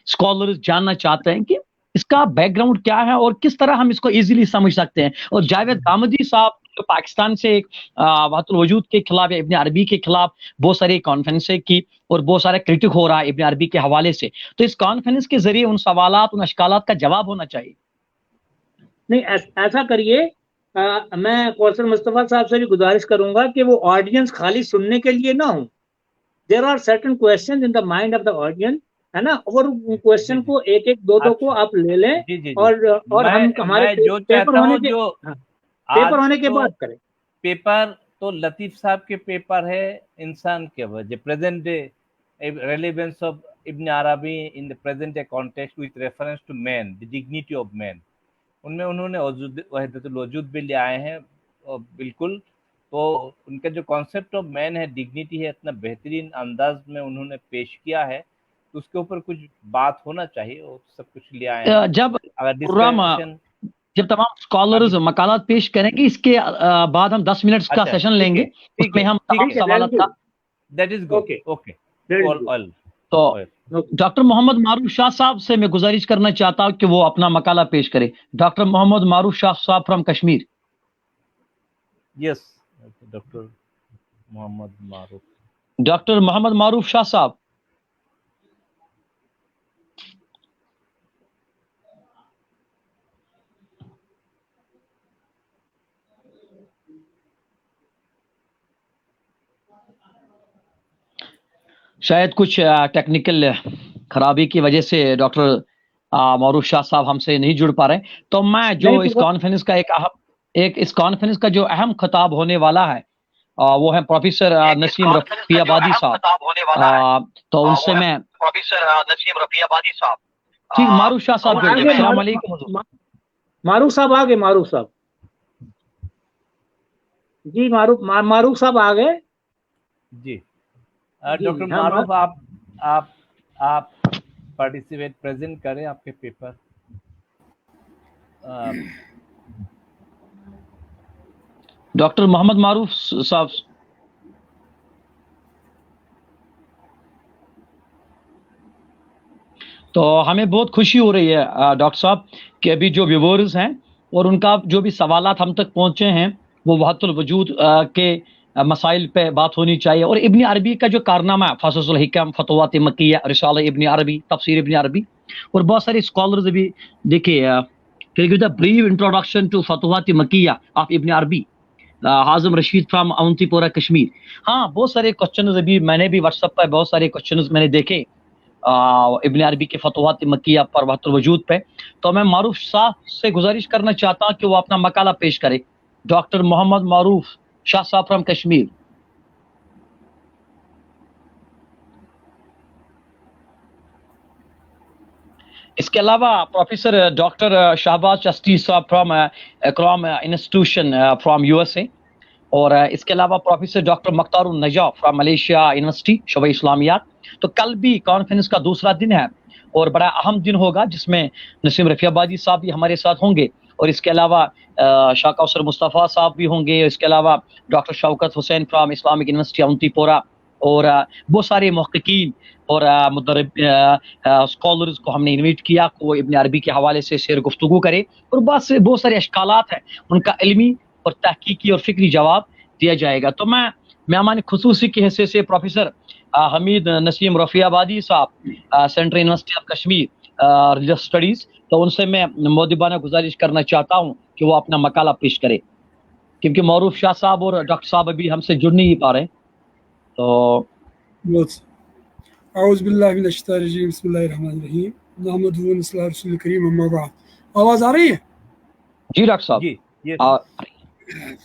स्कॉलर्स जानना चाहते हैं कि इसका बैकग्राउंड क्या है और किस तरह हम इसको इजीली समझ सकते हैं. और जावेद दामदी साहब जो पाकिस्तान से वहतुल वजूद के खिलाफ या इब्न अरबी के खिलाफ बहुत सारी कॉन्फ्रेंसें की और बहुत सारा क्रिटिक हो रहा है इब्न अरबी के हवाले से. तो इस कॉन्फ्रेंस के जरिए उन सवालात, उन अशकालात का जवाब होना चाहिए. नहीं, ऐसा करिए. मैं कौसर मुस्तफा साहब से भी गुजारिश करूंगा कि वो ऑडियंस खाली सुनने के लिए ना हो. There are certain questions in the mind of the audience, है ना, और क्वेश्चन को एक एक दो को आप ले लें. जी. और हम हमारे पेपर होने के बाद करें. पेपर तो लतीफ साहब के पेपर है इंसान के वजह present day relevance of Ibn Arabi in the present day context with reference to man, the dignity of man. उनमें उन्होंने वहदतुल वजूद भी ले आए हैं बिल्कुल. तो उनका जो कॉन्सेप्ट ऑफ मैन है, डिग्निटी है, इतना बेहतरीन अंदाज में उन्होंने पेश किया है, तो उसके ऊपर कुछ बात होना चाहिए. और सब कुछ ले आए हैं. जब तमाम स्कॉलर्स मकालात पेश करेंगे, इसके बाद हम 10 मिनट का सेशन लेंगे, उसमें हम तमाम सवालात का. That is good. ओके. तो डॉक्टर मोहम्मद मारूफ शाह साहब से मैं गुजारिश करना चाहता हूं कि वो अपना मकाला पेश करें. डॉक्टर मोहम्मद मारूफ शाह साहब from Kashmir. Yes, doctor Mohammad Maroof Shah साहब. शायद कुछ टेक्निकल खराबी की वजह से डॉक्टर मारूफ शाह साहब हमसे नहीं जुड़ पा रहे. तो मैं जो इस कॉन्फ्रेंस का इस कॉन्फ्रेंस का जो अहम खिताब होने वाला है वो है प्रोफेसर नसीम रफियाबादी साहब. तो उनसे मैं ठीक. मारूफ शाह साहब अस्सलाम वालेकुम. मारूफ साहब आ गए. मारूफ साहब जी, मारूफ साहब आ गए जी. डॉक्टर मारूफ आप पार्टिसिपेट प्रेजेंट करें आपके पेपर. डॉक्टर मोहम्मद मारूफ साहब. तो हमें बहुत खुशी हो रही है डॉक्टर साहब कि अभी जो व्यूअर्स हैं और उनका जो भी सवालात हम तक पहुंचे हैं वो वहतुल वजूद के मसाइल पे बात होनी चाहिए. और इब्न अरबी का जो कारनामा है, फसलुल हिकम, फतवात मक्किया, रिसाला इब्न अरबी, तफसीर इब्न अरबी, और बहुत सारे स्कॉलर्स भी देखिए brief introduction to फतवात मक्किया of Ibn अरबी. हाजिम रशीद फ्रॉम अवंतीपोरा कश्मीर। हाँ, बहुत सारे क्वेश्चन अभी मैंने भी व्हाट्सएप पर बहुत सारे क्वेश्चन मैंने देखे इब्न अरबी के फतवात मक्किया पर वहतुल वजूद पे। तो मैं मारूफ शाह से गुजारिश करना चाहता हूँ कि वो अपना मकाला पेश करे। डॉक्टर मोहम्मद मारूफ शाह साहब फ्रॉम कश्मीर। इसके अलावा प्रोफेसर डॉक्टर शाहबाज चस्ती साहब from Ikram institution from USA. और इसके अलावा प्रोफेसर डॉक्टर मख्तार नजा फ्रॉम मलेशिया यूनिवर्सिटी शोबा इस्लामियात। तो कल भी कॉन्फ्रेंस का दूसरा दिन है और बड़ा अहम दिन होगा जिसमें नसीम रफियाबादी साहब भी हमारे साथ होंगे और इसके अलावा शाह कौसर मुस्तफ़ा साहब भी होंगे। इसके अलावा doctor Shaukat Hussain from Islamic university Awantipora और बहुत सारे मुहक्किकीन और स्कॉलर्स को हमने इन्वाइट किया को इब्न अरबी के हवाले से शेर गुफ्तगू करे और बहुत सारे अशकालात हैं उनका इल्मी और तहकीकी और फिक्री जवाब दिया जाएगा। तो मैं मेहमान खुसूसी की हैसियत से प्रोफेसर हमीद नसीम रफियाबादी साहब central university of Kashmir religious studies, तो उनसे मैं मोदिबाना गुजारिश करना चाहता हूं कि वो अपना मकाला पेश करे क्योंकि मरूफ शाह साहब और डॉक्टर साहब अभी हमसे जुड़ नहीं पा रहे। तो आवाज आ रही है? जी डॉक्टर साहब। जी, yes.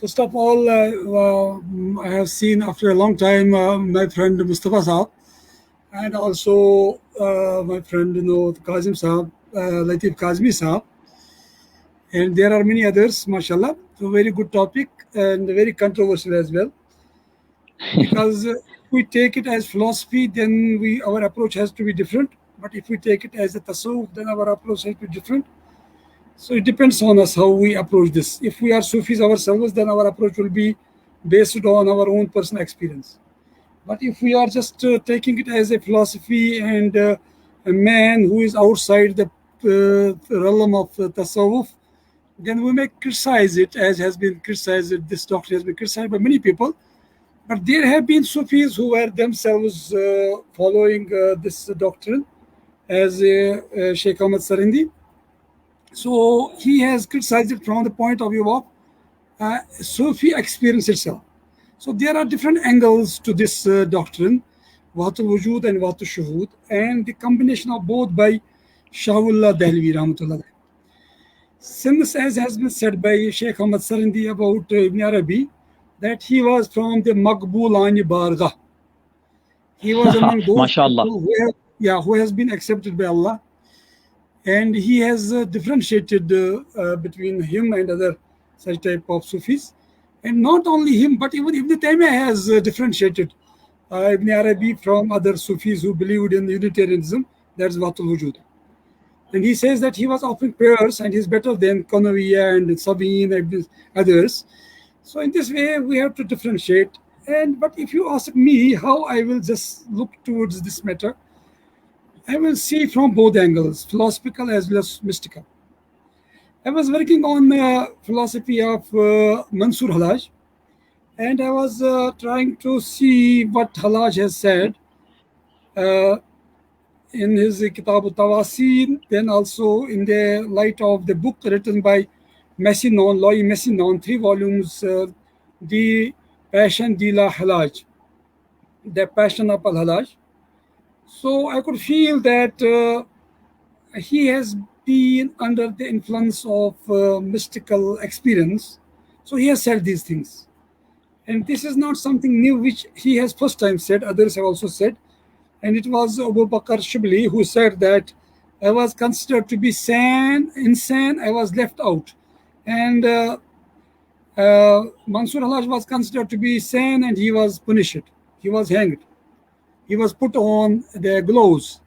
First of all, I have seen after a long time my friend Mustafa Saab and also my friend Kazim Saab, Latif Kazmi Saab, and there are many others, mashallah. So very good topic and very controversial as well. Because if we take it as philosophy, then our approach has to be different. But if we take it as a tasawwuf, then our approach has to be different. So it depends on us how we approach this. If we are Sufis ourselves, then our approach will be based on our own personal experience. But if we are just taking it as a philosophy and a man who is outside the realm of tasawwuf, then we may criticize it as has been criticized. This doctrine has been criticized by many people. But there have been Sufis who were themselves following this doctrine, as Sheikh Ahmad Sarindi. So he has criticized it from the point of view of Sufi experience itself. So there are different angles to this doctrine, Wahdatul Wujud and Wahdatul Shuhud, and the combination of both by Shahullah Dahlvi Rahmatullah. Since, as has been said by Sheikh Ahmad Sarindi about Ibn Arabi, that he was from the Maqbulani Bargah. He was among those people who has been accepted by Allah. And he has differentiated between him and other such type of Sufis. And not only him, but even Ibn Taymiyyah has differentiated Ibn Arabi from other Sufis who believed in Unitarianism. That's Wahdatul Wujud. And he says that he was offering prayers and he's better than Qanawiya and Sabin and others. So in this way, we have to differentiate. But if you ask me how I will just look towards this matter, I will see from both angles, philosophical as well as mystical. I was working on the philosophy of Mansur Halaj, and I was trying to see what Halaj has said in his Kitab al-Tawasin, then also in the light of the book written by Messinon, Loy Messinon, 3 volumes, The Passion de la Halaj, The Passion of Al-Halaj. So I could feel that he has been under the influence of mystical experience. So he has said these things. And this is not something new which he has first time said, others have also said. And it was Abu Bakr Shibli who said that I was considered to be insane, I was left out. And Mansur Halaj was considered to be sane and he was punished. He was hanged. He was put on the gallows.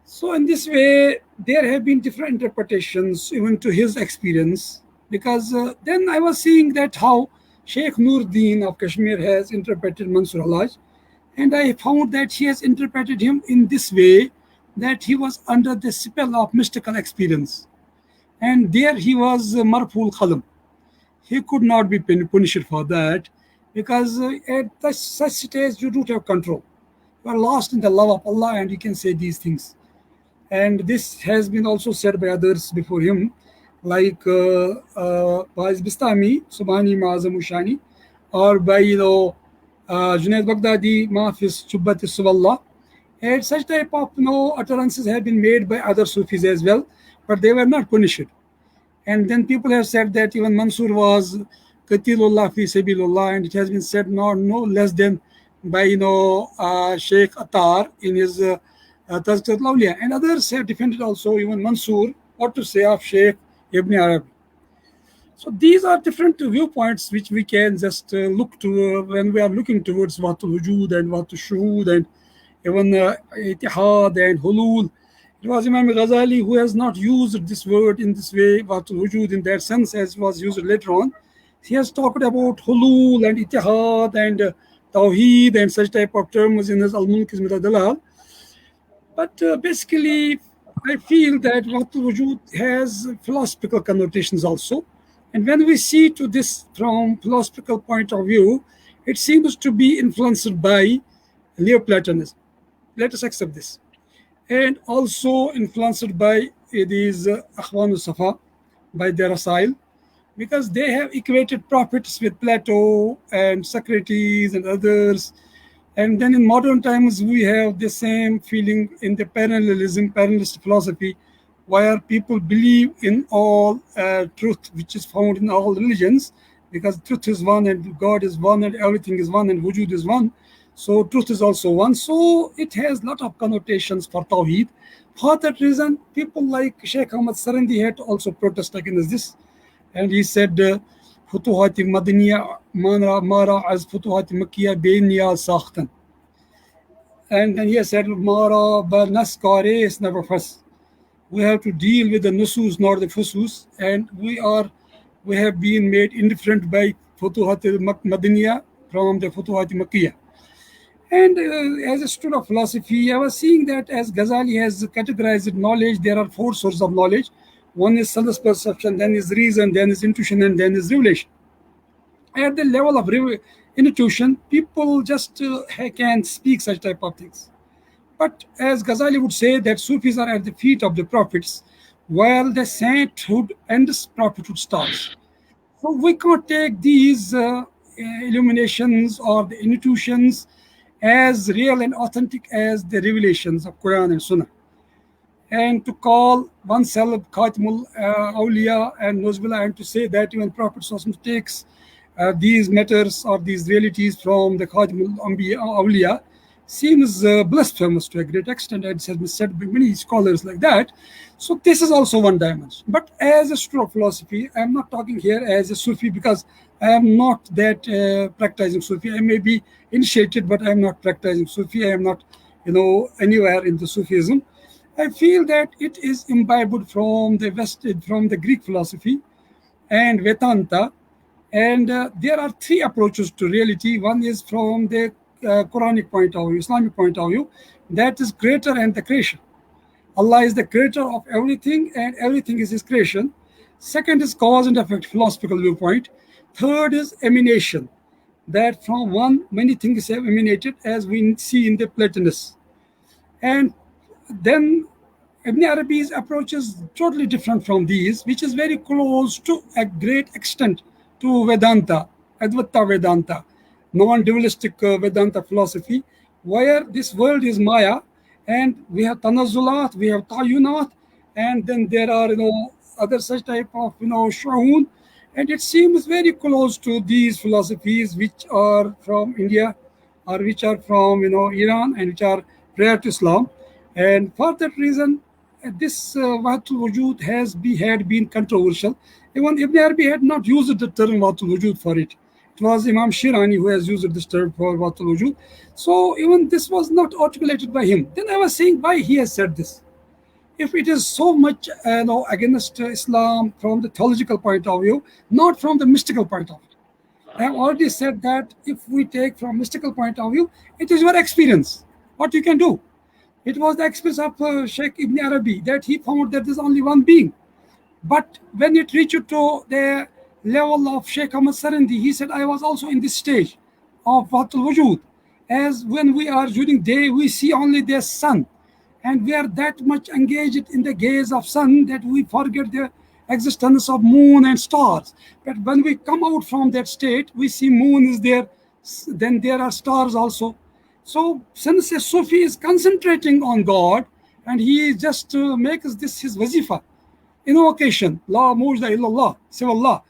So in this way, there have been different interpretations even to his experience, because then I was seeing that how Sheikh Nuruddin of Kashmir has interpreted Mansur Halaj, and I found that he has interpreted him in this way, that he was under the spell of mystical experience. And there he was Marful Qalam. He could not be punished for that, because at such stage you don't have control. You are lost in the love of Allah and you can say these things. And this has been also said by others before him, like Baz Bistami, Subhani Ma'azam Ushani, or by Junaid Baghdadi, Mafis Chubbat Suballah. And such type of utterances have been made by other Sufis as well, but they were not punished. And then people have said that even Mansur was Qatilullah fi Sabilullah, and it has been said no less than by Sheikh Attar in his Tazkiratul Awliya. And others have defended also even Mansur, what to say of Sheikh Ibni Arabi. So these are different viewpoints which we can just look to when we are looking towards Watul Wujud and Watul Shuhud and even Itihad and Hulul. It was Imam Ghazali who has not used this word in this way, Watul Wujud, in that sense as was used later on. He has talked about Hulul and Itihad and Tawheed and such type of terms in his Al-Mulk Dalal. But basically, I feel that Watul Wujud has philosophical connotations also. And when we see to this from philosophical point of view, it seems to be influenced by Neoplatonism. Let us accept this. And also influenced by these Akhwan al-Safa, by their Rasail, because they have equated prophets with Plato and Socrates and others. And then in modern times, we have the same feeling in the parallelist philosophy, where people believe in all truth, which is found in all religions, because truth is one and God is one and everything is one and Wujud is one. So truth is also one. So it has a lot of connotations for Tawheed. For that reason, people like Sheikh Ahmad Sarandi had to also protest against this. And he said, Futuhati Madaniya Mara as Futuhati Makkiya Beniya Sakhtan. And then he said, Mara Banaskare is never first. We have to deal with the nusus, not the fusus, and we have been made indifferent by Futuhat al-Madaniya from the Futuhat Makkiyah. And as a student of philosophy, I was seeing that as Ghazali has categorized knowledge, there are 4 sources of knowledge. One is sense perception, then is reason, then is intuition, and then is revelation. At the level of intuition, people just can speak such type of things. But as Ghazali would say, that Sufis are at the feet of the prophets, while the sainthood ends, prophethood starts. So we can't take these illuminations or the intuitions as real and authentic as the revelations of Quran and Sunnah. And to call oneself Khatimul Awliya and Nuzbillah, and to say that even Prophet takes these matters or these realities from the Khatimul Awliya seems blasphemous to a great extent, and it has been said by many scholars like that. So this is also one dimension. But as a student of philosophy, I am not talking here as a Sufi, because I am not that practicing Sufi. I may be initiated, but I am not practicing Sufi. I am not, anywhere in the Sufism. I feel that it is imbibed from the Greek philosophy and Vedanta. And there are 3 approaches to reality. One is from the Quranic point of view, Islamic point of view, that is creator and the creation. Allah is the creator of everything and everything is his creation. Second is cause and effect, philosophical viewpoint. Third is emanation, that from one many things have emanated, as we see in the Platonists. And then Ibn Arabi's approach is totally different from these, which is very close to a great extent to Vedanta, Advaita Vedanta, non-dualistic Vedanta philosophy, where this world is Maya, and we have Tanazzulat, we have Tayunat, and then there are other such type of Shu'un, and it seems very close to these philosophies which are from India or which are from Iran and which are prior to Islam. And for that reason, this Watul Wujud had been controversial. Even Ibn Arabi had not used the term Watul Wujud for it. It was Imam Shirani who has used this term for Watul Wujud. So even this was not articulated by him. Then I was saying why he has said this. If it is so much against Islam from the theological point of view, not from the mystical point of view. I have already said that if we take from mystical point of view, it is your experience, what you can do. It was the experience of Sheikh Ibn Arabi that he found that there is only one being. But when it reached to the level of Sheikh Ahmad Sarandi, he said, I was also in this stage of Watul Wujud. As when we are during day, we see only the sun. And we are that much engaged in the gaze of sun that we forget the existence of moon and stars. But when we come out from that state, we see moon is there, then there are stars also. So since a Sufi is concentrating on God, and he just makes this his wazifa, invocation, La mujda illallah, siwallah,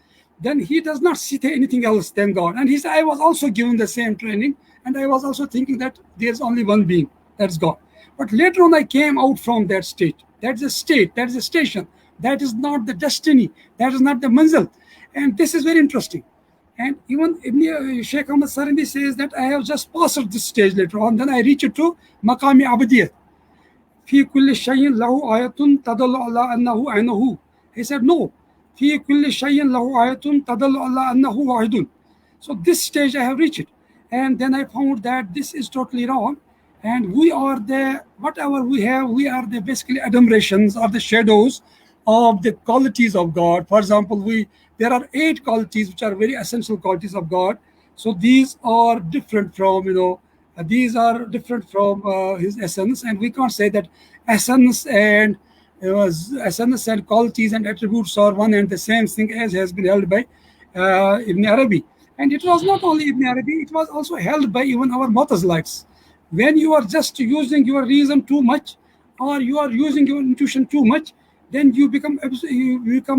then he does not see anything else than God. And he said, I was also given the same training, and I was also thinking that there's only one being, that's God. But later on, I came out from that state. That's a state, that is a station. That is not the destiny, that is not the manzil. And this is very interesting. And even Ibn Sheikh Ahmad Sarindi says that I have just passed this stage later on, then I reach it to Maqami Abadiyat. في كل شيء له آية تدل على أنه عينه. He said, no. في كل شيء له آية تدل على أنه واحد. So this stage I have reached it. And then I found that this is totally wrong. And we are the, whatever we have, we are the basically adumbrations or the shadows of the qualities of God. For example, there are 8 qualities which are very essential qualities of God. So these are different from, these are different from his essence, and we can't say that essence and qualities and attributes are one and the same thing, as has been held by Ibn Arabi. And it was not only Ibn Arabi, it was also held by even our Mu'tazilites. When you are just using your reason too much, or you are using your intuition too much, then you become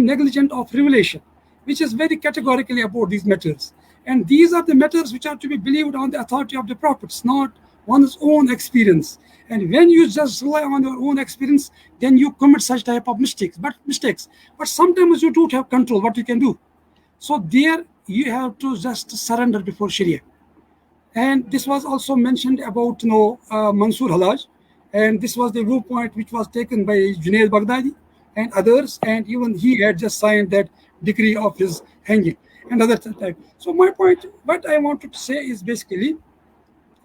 negligent of revelation, which is very categorically about these matters. And these are the matters which are to be believed on the authority of the prophets, not one's own experience. And when you just rely on your own experience, then you commit such type of mistakes. But sometimes you don't have control what you can do. So there you have to just surrender before Sharia. And this was also mentioned about Mansur Halaj, and this was the viewpoint which was taken by Junaid Baghdadi and others, and even he had just signed that decree of his hanging and other type. So my point, what I wanted to say is basically,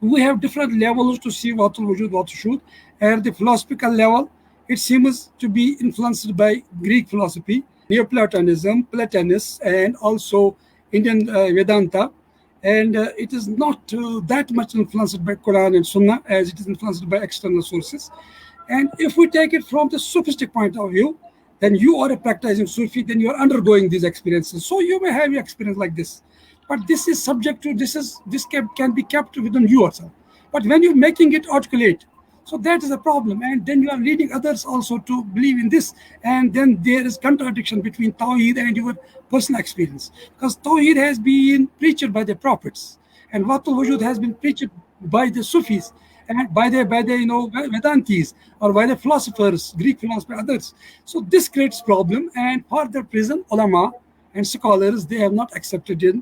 we have different levels to see Watul Wujud, Watul Shuhud. At the philosophical level, it seems to be influenced by Greek philosophy, Neoplatonism, Platonists, and also Indian Vedanta. And it is not that much influenced by Quran and Sunnah as it is influenced by external sources. And if we take it from the sophistic point of view, then you are a practicing Sufi, then you are undergoing these experiences. So you may have your experience like this. But this is subject to, this can be kept within you yourself. But when you're making it articulate, so that is a problem. And then you are leading others also to believe in this. And then there is contradiction between Tawheed and your personal experience. Because Tawheed has been preached by the prophets. And Watul Wujud has been preached by the Sufis. And by the Vedantis, or by the philosophers, Greek philosophers, others. So this creates problem. And for that reason, ulama and scholars, they have not accepted it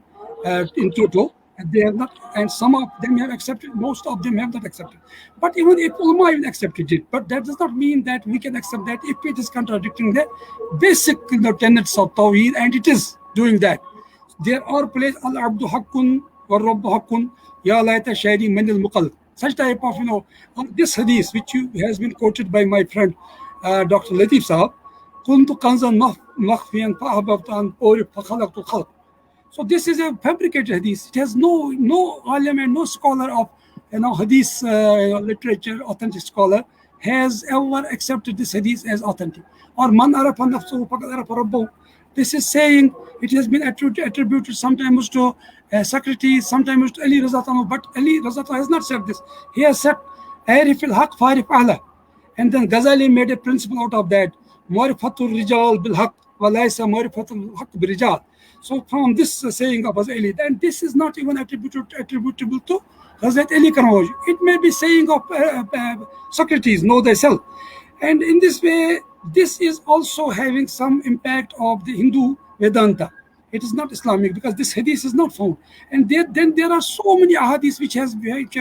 in total. And they have not, and some of them have accepted, most of them have not accepted. But even if ulama even accepted it, but that does not mean that we can accept that if it is contradicting the basic tenets of Tawheed, and it is doing that. There are places, al-abdu haqqun wa rabbu haqqun ya layta shayri min al-muqal. Such type of, this hadith, which has been quoted by my friend, Dr. Latif Saab, kuntu kanzan makhfiyan fa'ahbabtu an urif fakhalaqtu khalq. So this is a fabricated hadith. It has no alim and no scholar of hadith literature, authentic scholar, has ever accepted this hadith as authentic. Or man arafa nafsuhu faqad arafa rabbahu. This is saying, it has been attributed sometimes to Socrates, sometimes to Ali Razatanu, but Ali Razatanu has not said this. He has said, Arif al-haq farif ahla. And then Ghazali made a principle out of that. Marifatul rijal bil haq wa laysa marifatul haq bil rijal. So from this saying of Ali, and this is not even attributable to Hazrat Ali Kanwaj. It may be saying of Socrates, know thyself. And in this way, this is also having some impact of the Hindu Vedanta. It is not Islamic, because this hadith is not found. And then there are so many ahadiths which have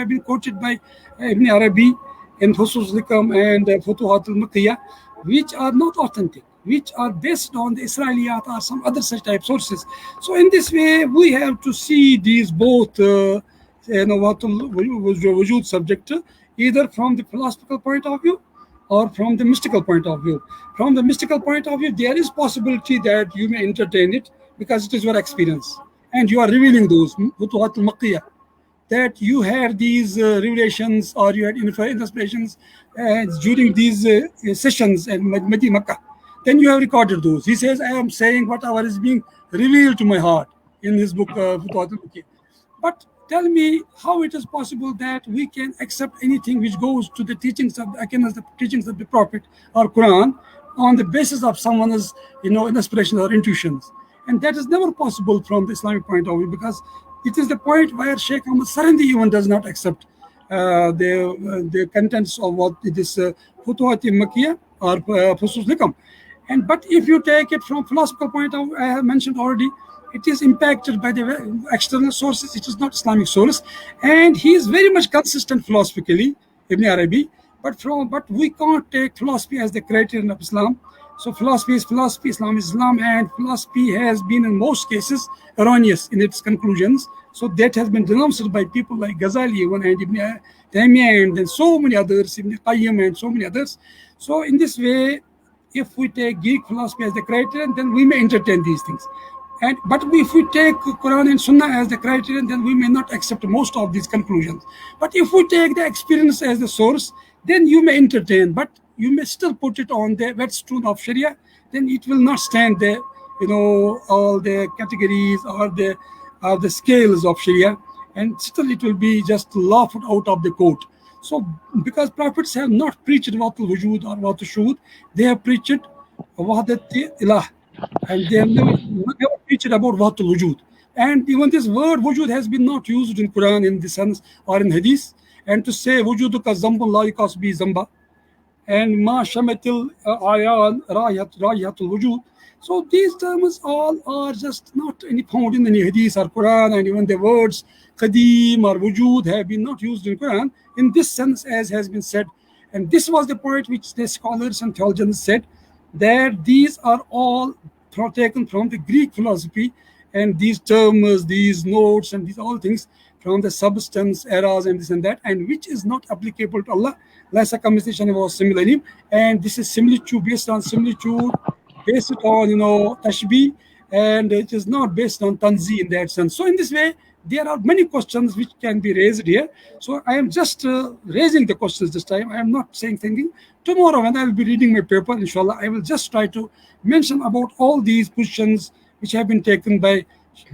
been quoted by Ibn Arabi in Fusus Likam and Futuhat al-Makkiyah, which are not authentic, which are based on the Israeliyat or some other such type sources. So in this way, we have to see these both wujud subject, either from the philosophical point of view or from the mystical point of view. From the mystical point of view, there is possibility that you may entertain it because it is your experience. And you are revealing those, Futuhat al-Makkiyah, that you had these revelations or you had inspirations during these sessions in Makkah. then you have recorded those. He says, I am saying whatever is being revealed to my heart in his book, Futuhat al-Makkiyah. But tell me how it is possible that we can accept anything which goes to the teachings of against the teachings of the Prophet or Quran on the basis of someone's, inspiration or intuitions. And that is never possible from the Islamic point of view, because it is the point where Sheikh Ahmad Sarandi even does not accept the contents of what it is Futuhat al-Makkiyah or Fusus Likam. But if you take it from philosophical point of view, I have mentioned already, it is impacted by the external sources. It is not Islamic source, and he is very much consistent philosophically, Ibn Arabi. But we can't take philosophy as the criterion of Islam. So philosophy is philosophy, Islam is Islam, and philosophy has been in most cases erroneous in its conclusions. So that has been denounced by people like Ghazali and Ibn Taymiyyah, and then so many others, Ibn Qayyim and so many others. So in this way, if we take Greek philosophy as the criterion, then we may entertain these things. But if we take Quran and Sunnah as the criterion, then we may not accept most of these conclusions. But if we take the experience as the source, then you may entertain, but you may still put it on the whetstone of Sharia. Then it will not stand the, all the categories or the scales of Sharia, and still it will be just laughed out of the court. So because prophets have not preached Wahdatul Wujud or Wahdatul Shuhud, they have preached Wahdat Ilah. And they have never preached about Wahdatul Wujud. And even this word Wujud has been not used in Quran in the sense or in Hadith. And to say Wujuduka Zambun La Yukas Bi Zamba, and Ma Shamatil Ayan Rayatul Wujud. So these terms all are just not any found in any Hadith or Quran, and even the words Qadim or Wujud have been not used in Quran in this sense as has been said. And this was the point which the scholars and theologians said, that these are all taken from the Greek philosophy, and these terms, these notes, and these all things from the substance, eras, and this and that, and which is not applicable to Allah. Laisa kamithlihi was similarly, and this is similitude based on similitude, based on tashbih, and it is not based on tanzi in that sense. So in this way, there are many questions which can be raised here. So I am just raising the questions this time. I am not saying anything. Tomorrow when I will be reading my paper, inshallah, I will just try to mention about all these positions which have been taken by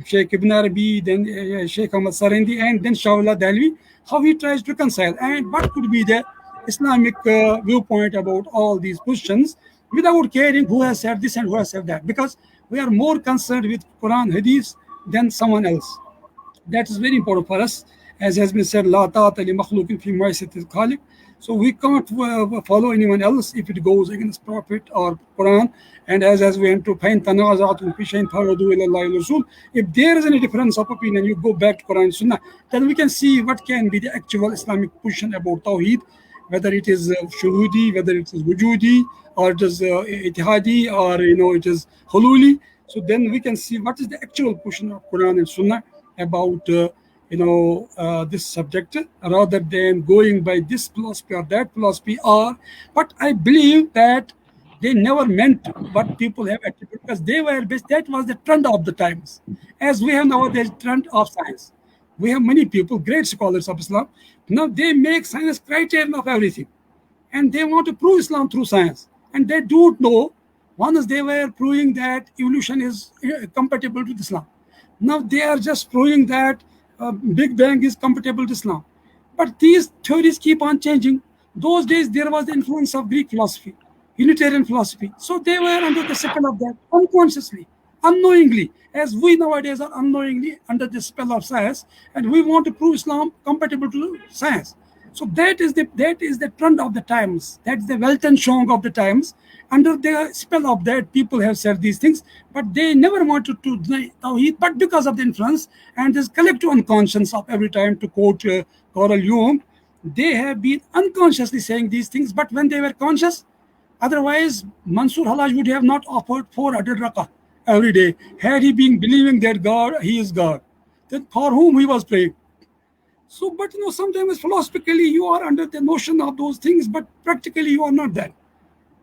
Sheikh Ibn Arabi, then Sheikh Ahmad Sarandi, and then Shahullah Dalvi, how he tries to reconcile, and what could be the Islamic viewpoint about all these positions, without caring who has said this and who has said that, because we are more concerned with Quran, Hadith than someone else. That is very important for us, as has been said, La ta'ata li makhluqin fi ma'siyatil khaliq. So we can't follow anyone else if it goes against Prophet or Quran. And as we enter, if there is any difference of opinion, you go back to Quran and Sunnah, then we can see what can be the actual Islamic position about Tawheed, whether it is Shuhudi, whether it is Wujudi, or it is Ittihadi, or it is Hululi. So then we can see what is the actual position of Quran and Sunnah about this subject, rather than going by this philosophy or that philosophy. But I believe that they never meant what people have attributed, because they were that was the trend of the times. As we have nowadays trend of science, we have many people, great scholars of Islam. Now they make science criterion of everything, and they want to prove Islam through science, and they don't know. Once they were proving that evolution is compatible with Islam. Now they are just proving that Big Bang is compatible with Islam. But these theories keep on changing. Those days there was the influence of Greek philosophy, Unitarian philosophy. So they were under the spell of that, unconsciously, unknowingly, as we nowadays are unknowingly under the spell of science, and we want to prove Islam compatible to science. So that is the trend of the times. That's the Weltanschauung of the times. Under the spell of that, people have said these things, but they never wanted to deny Tawheed. But because of the influence and this collective unconscious of every time, to quote Coral Jung, they have been unconsciously saying these things. But when they were conscious, otherwise Mansur Halaj would have not offered 400 rakah every day had he been believing that God, he is God, then for whom he was praying. So, but sometimes philosophically you are under the notion of those things, but practically you are not that.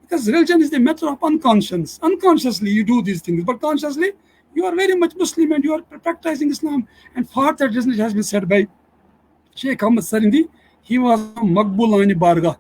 Because religion is the matter of unconscious. Unconsciously you do these things, but consciously you are very much Muslim and you are practicing Islam. And for that reason, it has been said by Sheikh Ahmad Sarindi, he was Maqbul Ani Barga.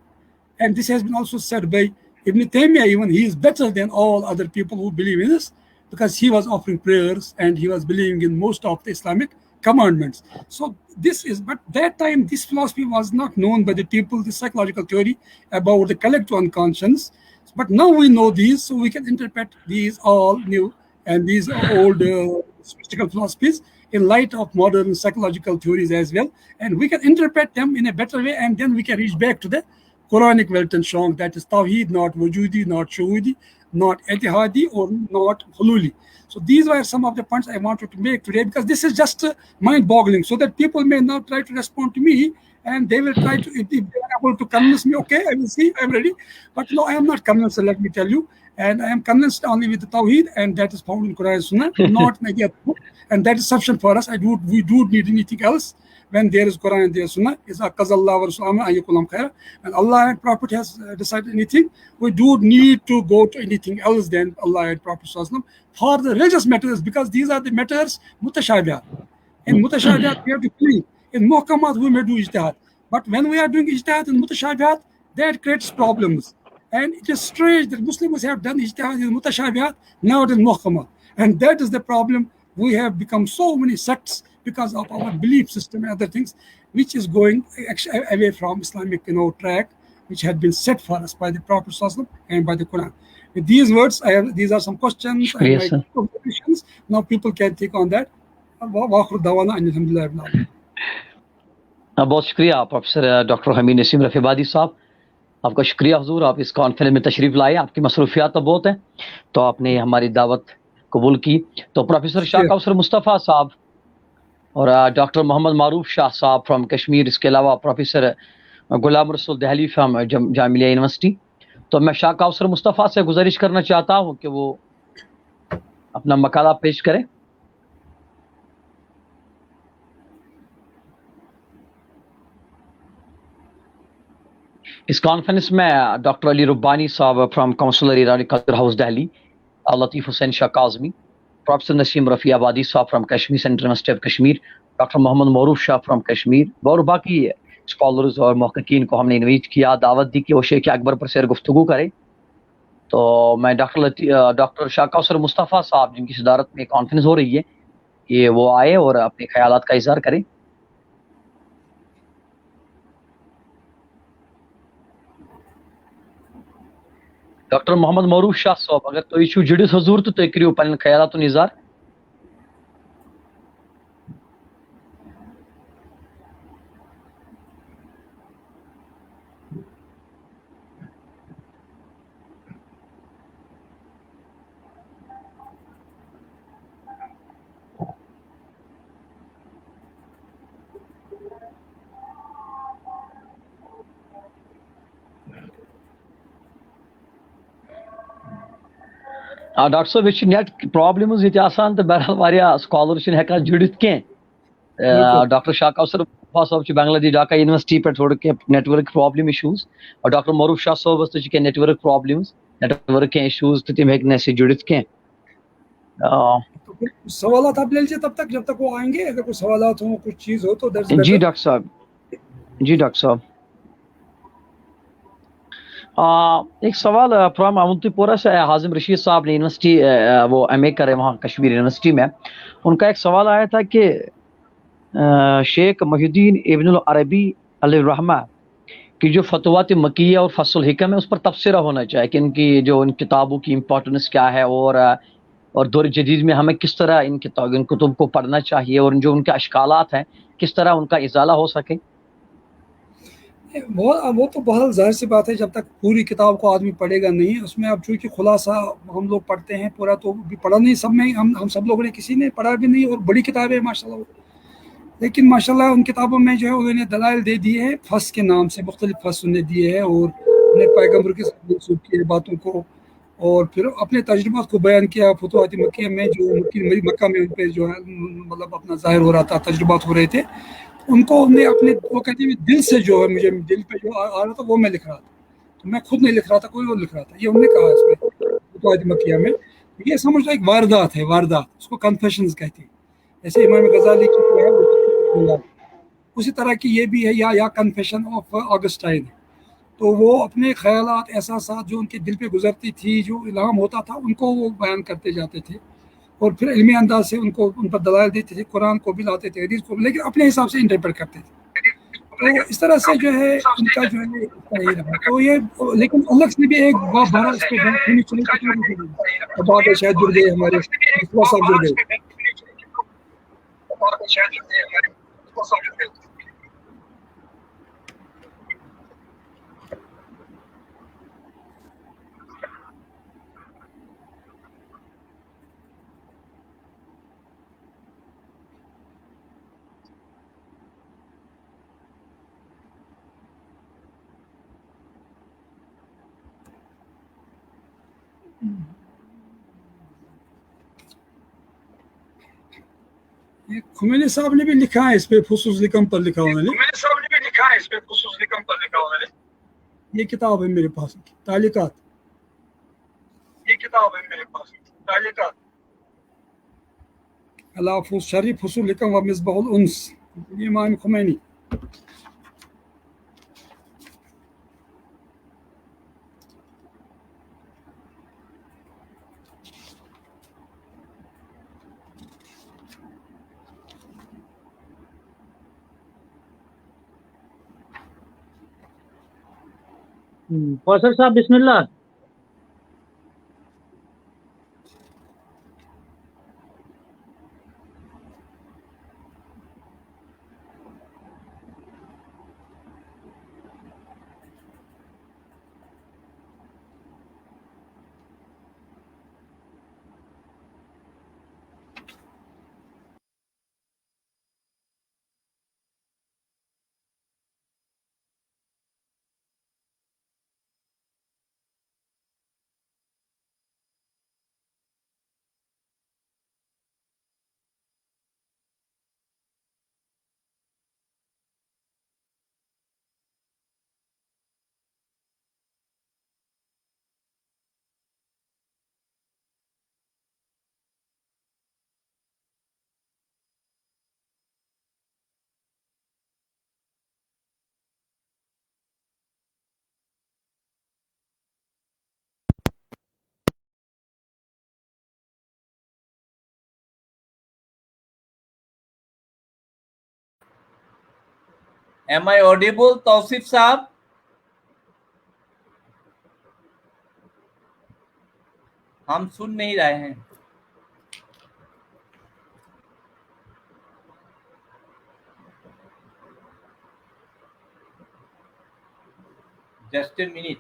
And this has been also said by Ibn Taymiyyah, even he is better than all other people who believe in this, because he was offering prayers and he was believing in most of the Islamic commandments. So this is, but that time this philosophy was not known by the people, the psychological theory about the collective unconscious. But now we know these, so we can interpret these all new and these old mystical philosophies in light of modern psychological theories as well, and we can interpret them in a better way, and then we can reach back to the Quranic Weltanschauung, that is Tawheed, not Wujudi, not Shuhudi, not Etihadi, or not Hululi. So these were some of the points I wanted to make today, because this is just mind-boggling, so that people may not try to respond to me, and they will try to, if they are able to convince me, okay, I will see, I'm ready. But no, I am not convinced, let me tell you. And I am convinced only with the Tawheed, and that is found in Quran and Sunnah, not in any other book. And that is sufficient for us. We do need anything else. When there is Quran and there is Sunnah, is Qazallah wa Rasulullah ayyukulam khaira. And Allah and Prophet has decided anything, we do need to go to anything else than Allah and Prophet for the religious matters, because these are the matters mutashabiyat. In mutashabiyat we have to clean. In muhkamat we may do ijtihad. But when we are doing ijtihad in mutashabiyat, that creates problems. And it is strange that Muslims have done ijtihad in mutashabiyat, not in muhkamat. And that is the problem. We have become so many sects because of our belief system and other things, which is going away from Islamic track, which had been set for us by the Prophet ﷺ and by the Quran. With these words, these are some questions and my questions. Now people can think on that. बहुत शुक्रिया professor doctor Hamid Naseem रफीबादी साहब, आपका शुक्रिया हुजूर, आप इस conference में तशरीफ लाए। आपकी मसरूफियात तो बहुत हैं, तो आपने हमारी दावत कबूल की। तो प्रोफेसर शाह कौसर मुस्तफ़ा साहब और डॉक्टर मोहम्मद मारूफ शाह साहब फ्रॉम कश्मीर, इसके अलावा professor Ghulam Rasool Delhi from Jamia university. तो मैं शाह कौसर मुस्तफ़ा से गुजारिश करना चाहता हूँ कि वो अपना मकाला पेश करें। इस कॉन्फ्रेंस में डॉक्टर अली रुब्बानी साहब फ्रॉम काउंसिलर ईरानी culture house Delhi, Latif Hussain Shah Kazmi, professor Naseem Rafiabadi साहब from Kashmir central university of Kashmir, doctor Mohammad Maroof Shah from Kashmir, और बाकी स्कॉलर्स और मुहक्किकीन को हमने इनवाइट किया, दावत दी कि वो शेख अकबर पर शेर गुफ्तगू करें। तो मैं डॉक्टर शाह कौसर मुस्तफ़ा साहब, जिनकी सदारत में कॉन्फ्रेंस हो रही है, कि वो आए और अपने ख्यालात का इज़हार करें। डॉक्टर मोहम्मद मरूफ शाह साहब, अगर तो इशू जुड़ित हुजूर तो करियो पन ख्यालात निज़ार। डॉक्टर साहब ये नेट प्रॉब्लम्स ये आसान तो बहरहाल वारिया स्कॉलर हेकान जुड़ित कह। डॉक्टर शाह कौसर साहब बांग्लादेश ढाका यूनिवर्सिटी पे थोड़े के नेटवर्क प्रॉब्लम इशूज, और डॉक्टर मरूफ शाह साहब तो नेटवर्क प्रॉब्लम्स, नेटवर्क के इशूज तो तिम हेकने से जुड़ित कह। सवालात आप ले लीजिए तब तक, जब तक वो आएंगे। अगर कोई सवालात हो, कुछ चीज हो तो जी डॉक्टर साहब। जी डॉक्टर साहब, एक सवाल फ्रॉम अवंतीपोरा से हाजिम रशीद साहब ने यूनिवर्सिटी वो एमए करे वहाँ कश्मीर यूनिवर्सिटी में। उनका एक सवाल आया था कि शेख मुहिउद्दीन इब्न अरबी अलैहिर्रहमा की जो फतवात मकिया और फसुल हिकम है उस पर तबसरा होना चाहिए कि इनकी जो इन किताबों की इम्पोर्टेंस क्या है, और दौर जदीद में हमें किस तरह इन कुतुब को पढ़ना चाहिए, और जो उनके अशकालात हैं किस तरह उनका इजाला हो सके। वो तो बहुत जाहिर सी बात है, जब तक पूरी किताब को आदमी पढ़ेगा नहीं, उसमें अब चूँकि खुलासा हम लोग पढ़ते हैं, पूरा तो भी पढ़ा नहीं सब में, हम सब लोगों ने किसी ने पढ़ा भी नहीं, और बड़ी किताबें माशाल्लाह। लेकिन माशाल्लाह उन किताबों में जो है उन्होंने दलाइल दे दिए हैं, फस के नाम से मुख्तलिफ फस उन्हें दिए हैं, और उन्हें पैगम्बर के साथ मंसूब किए बातों को, और फिर अपने तजुर्बात को बयान किया। फतवात मक्किया में जो मक्का में उन पर जो है मतलब अपना ज़ाहिर हो रहा था, तजुर्बात हो रहे थे, उनको हमने अपने वो कहते हैं दिल से जो है, मुझे दिल पे जो आ रहा था वो मैं लिख रहा था। तो मैं खुद नहीं लिख रहा था, कोई और लिख रहा था। ये उन्होंने कहा इसमें फतवात मक्किया में। ये समझ लो एक वारदात है, वारदात, उसको कन्फेशंस कहते हैं। जैसे इमाम गजाली की जो है उसी तरह की ये भी है, या कन्फेशन ऑफ ऑगस्टाइन। تو وہ اپنے خیالات احساسات جو ان کے دل پہ گزرتی تھی جو الہام ہوتا تھا ان کو وہ بیان کرتے جاتے تھے اور پھر علمی انداز سے ان پر دلائل دیتے تھے قرآن کو بھی لاتے تھے حدیث کو بھی لیکن اپنے حساب سے انٹرپریٹ کرتے تھے تو اس طرح سے جو ہے ان کا جو ہے صحیح رہا تو یہ لیکن الگ سے بھی ایک بارہ اس پہ بات ہونی چاہیے اب آگے شاید جڑ گئے ہمارے مصطفیٰ صاحب جڑ گئے خمینی صاحب نے بھی لکھا ہے اس پہ خصوص لکم پر لکھا انہوں نے یہ کتاب ہے میرے پاس تعلیقات اللہ شریف فصول لکم و مصباح الانس امام خمینی کوثر صاحب بسم اللہ. Am I audible, توصیف صاحب؟ ہم سن نہیں رہے ہیں. Just a minute.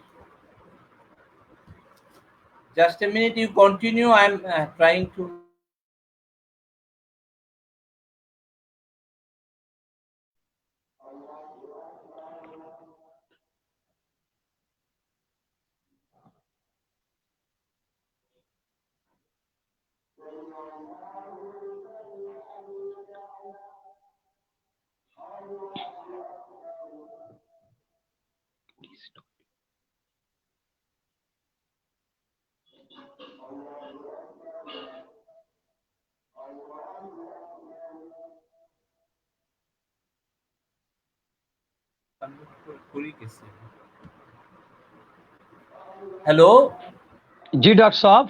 You continue. I'm trying to. Hello جی ڈاکٹر صاحب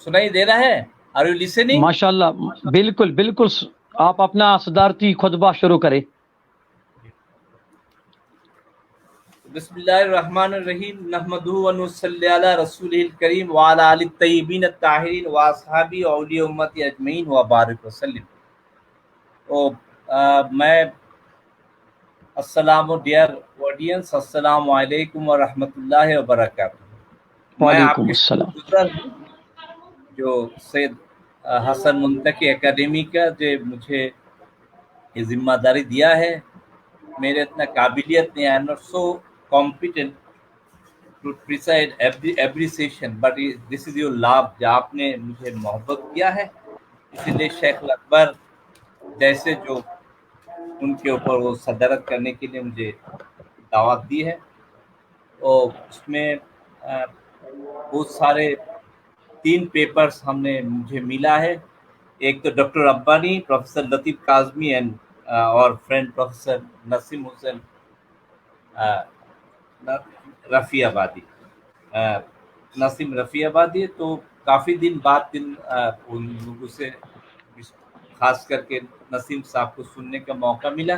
سنائی دے رہا ہے؟ Are you listening? ماشاء اللہ بالکل بالکل آپ اپنا صدارتی خطبہ شروع کریں. بسم اللہ الرحمن الرحیم نحمدہ و نصلی علی رسولہ الکریم وعلی آلہ الطیبین الطاہرین واصحابہ اولیاء امتی اجمعین وبارک وسلم. میں السلام ڈیئر آڈینس، السلام علیکم ورحمۃ اللہ وبرکاتہ. میں آپ وعلیکم کے السلام. گزر جو سید حسن منتقی اکیڈمی کا جو مجھے یہ ذمہ داری دیا ہے، میرے اتنا قابلیت نہیں. I am not so competent to preside every session, but this is your love جو آپ نے مجھے محبت کیا ہے، اسی لیے شیخ اکبر جیسے جو ان کے اوپر وہ صدارت کرنے کے لیے مجھے دعوت دی ہے. اور اس میں بہت سارے 3 پیپرز مجھے ملا ہے. ایک تو ڈاکٹر ربانی، پروفیسر لطیف کاظمی اور فرینڈ پروفیسر نسیم حسین रफ़ी आबादी, नसीम रफ़ी आबादी। तो काफ़ी दिन बाद उन लोगों से खास करके नसीम साहब को सुनने का मौका मिला।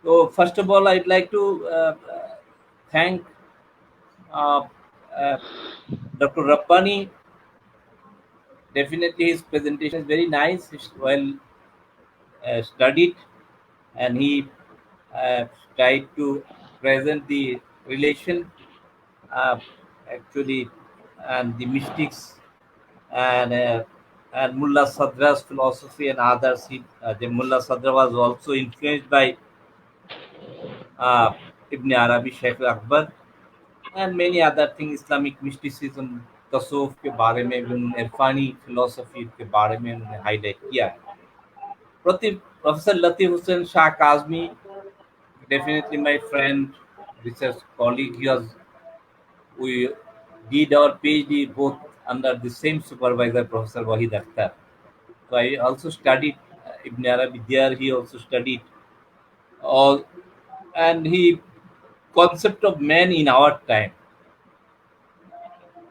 तो first of all I'd like to thank uh, uh, Dr. Rabbani. Definitely his presentation is very nice, it's well studied, and he uh, tried to present the relation uh, actually and the mystics and Mullah Sadra's philosophy and others. The Mullah Sadra was also influenced by uh, Ibn Arabi, Sheikh Akbar, and many other things, Islamic mysticism, tasawwuf के बारे में भी उन्होंने, इरफानी philosophy के बारे में उन्होंने highlight किया है। Professor Latif Hussain Shah Kazmi, definitely my friend, research colleague. We did our PhD both under the same supervisor, Professor Wahid Akhtar. So I also studied Ibn Arabi there. He also studied all, and he concept of man in our time.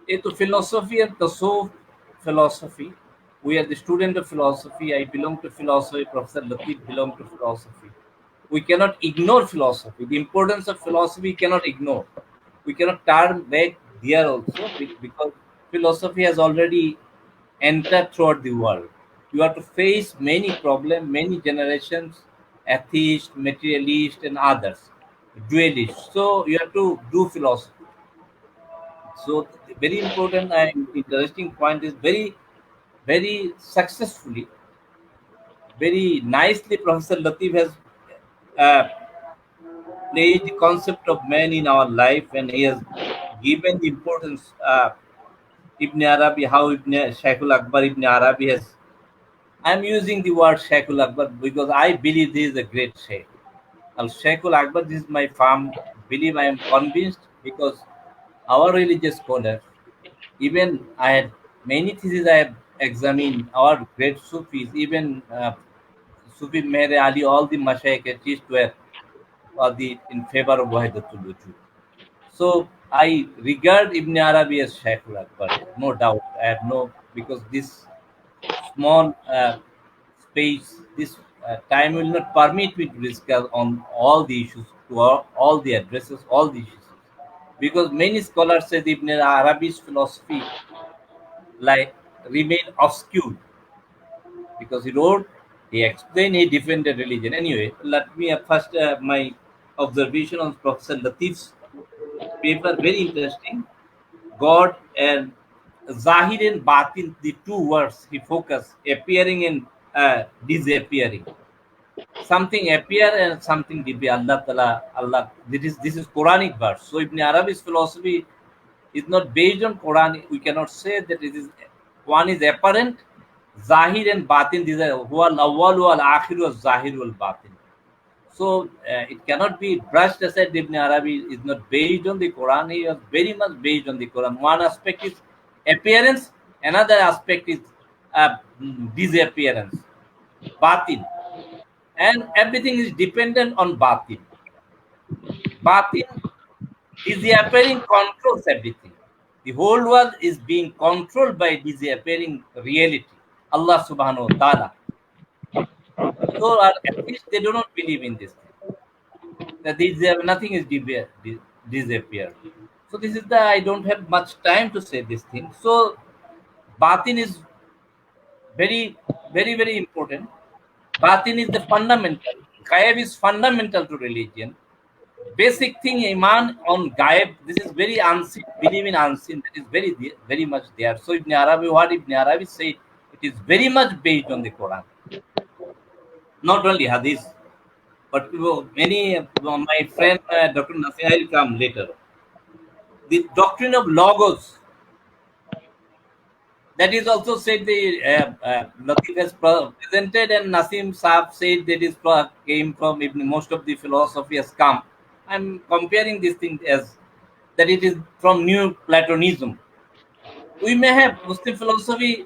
ये तो philosophy and tasawwuf philosophy. We are the student of philosophy. I belong to philosophy. Professor Latif belong to philosophy. We cannot ignore philosophy. The importance of philosophy we cannot ignore. We cannot turn back there also because philosophy has already entered throughout the world. You have to face many problems, many generations, atheists, materialists, and others, dualists. So you have to do philosophy. So very important and interesting point is very successfully, very nicely Professor Latif has uh, placed the concept of man in our life, and he has given the importance Ibn Arabi, how Shaykhul Akbar Ibn Arabi has. I'm using the word Shaykhul Akbar because I believe this is a great Shaykh. Al Shaykhul Akbar, this is my firm belief. I am convinced because our religious scholars, even I had many theses I have examined, our great Sufis, even Sufi Meher Ali, all the Mashaykh at least were in favor of Wahidatul Wujud. So I regard Ibn Arabi as Shaykhul Akbar, no doubt. I have no, because this small space, this time will not permit me to discuss on all the issues, to all the addresses, all the issues. Because many scholars say Ibn Arabi's philosophy like remain obscure because he wrote, he explained, he defended religion. Anyway, let me first my observation on Professor Latif's paper, very interesting. God and Zahir and Batin, the two words he focused, appearing and disappearing. Something appear and something disappear. Allah Ta'ala, Allah. This is Quranic verse. So Ibn Arabi's philosophy is not based on Quran. We cannot say that it is one is apparent, Zahir and Batin. These are huwa al-awwal wal akhir wal Zahir wal Batin. So it cannot be brushed aside. Ibn Arabi is not based on the Quran. He is very much based on the Quran. One aspect is appearance, another aspect is disappearance, Batin, and everything is dependent on Batin. Batin disappearing controls everything. The whole world is being controlled by disappearing reality, Allah subhanahu wa ta'ala. So at least they do not believe in this thing. That nothing is disappeared. So this is I don't have much time to say this thing. So Batin is very important. Batin is the fundamental. Ghaib is fundamental to religion. Basic thing, Iman on Ghaib, this is very unseen, believe in unseen, that is very much there. So Ibn Arabi, what Ibn Arabi said, it is very much based on the Quran. Not only Hadith, but many, my friend Dr. Nasir will come later. The doctrine of Logos, that is also said the Latif has presented, and Nasim Saab said that is came from Ibn, most of the philosophy has come. I'm comparing this thing as that it is from New Platonism. We may have Muslim philosophy,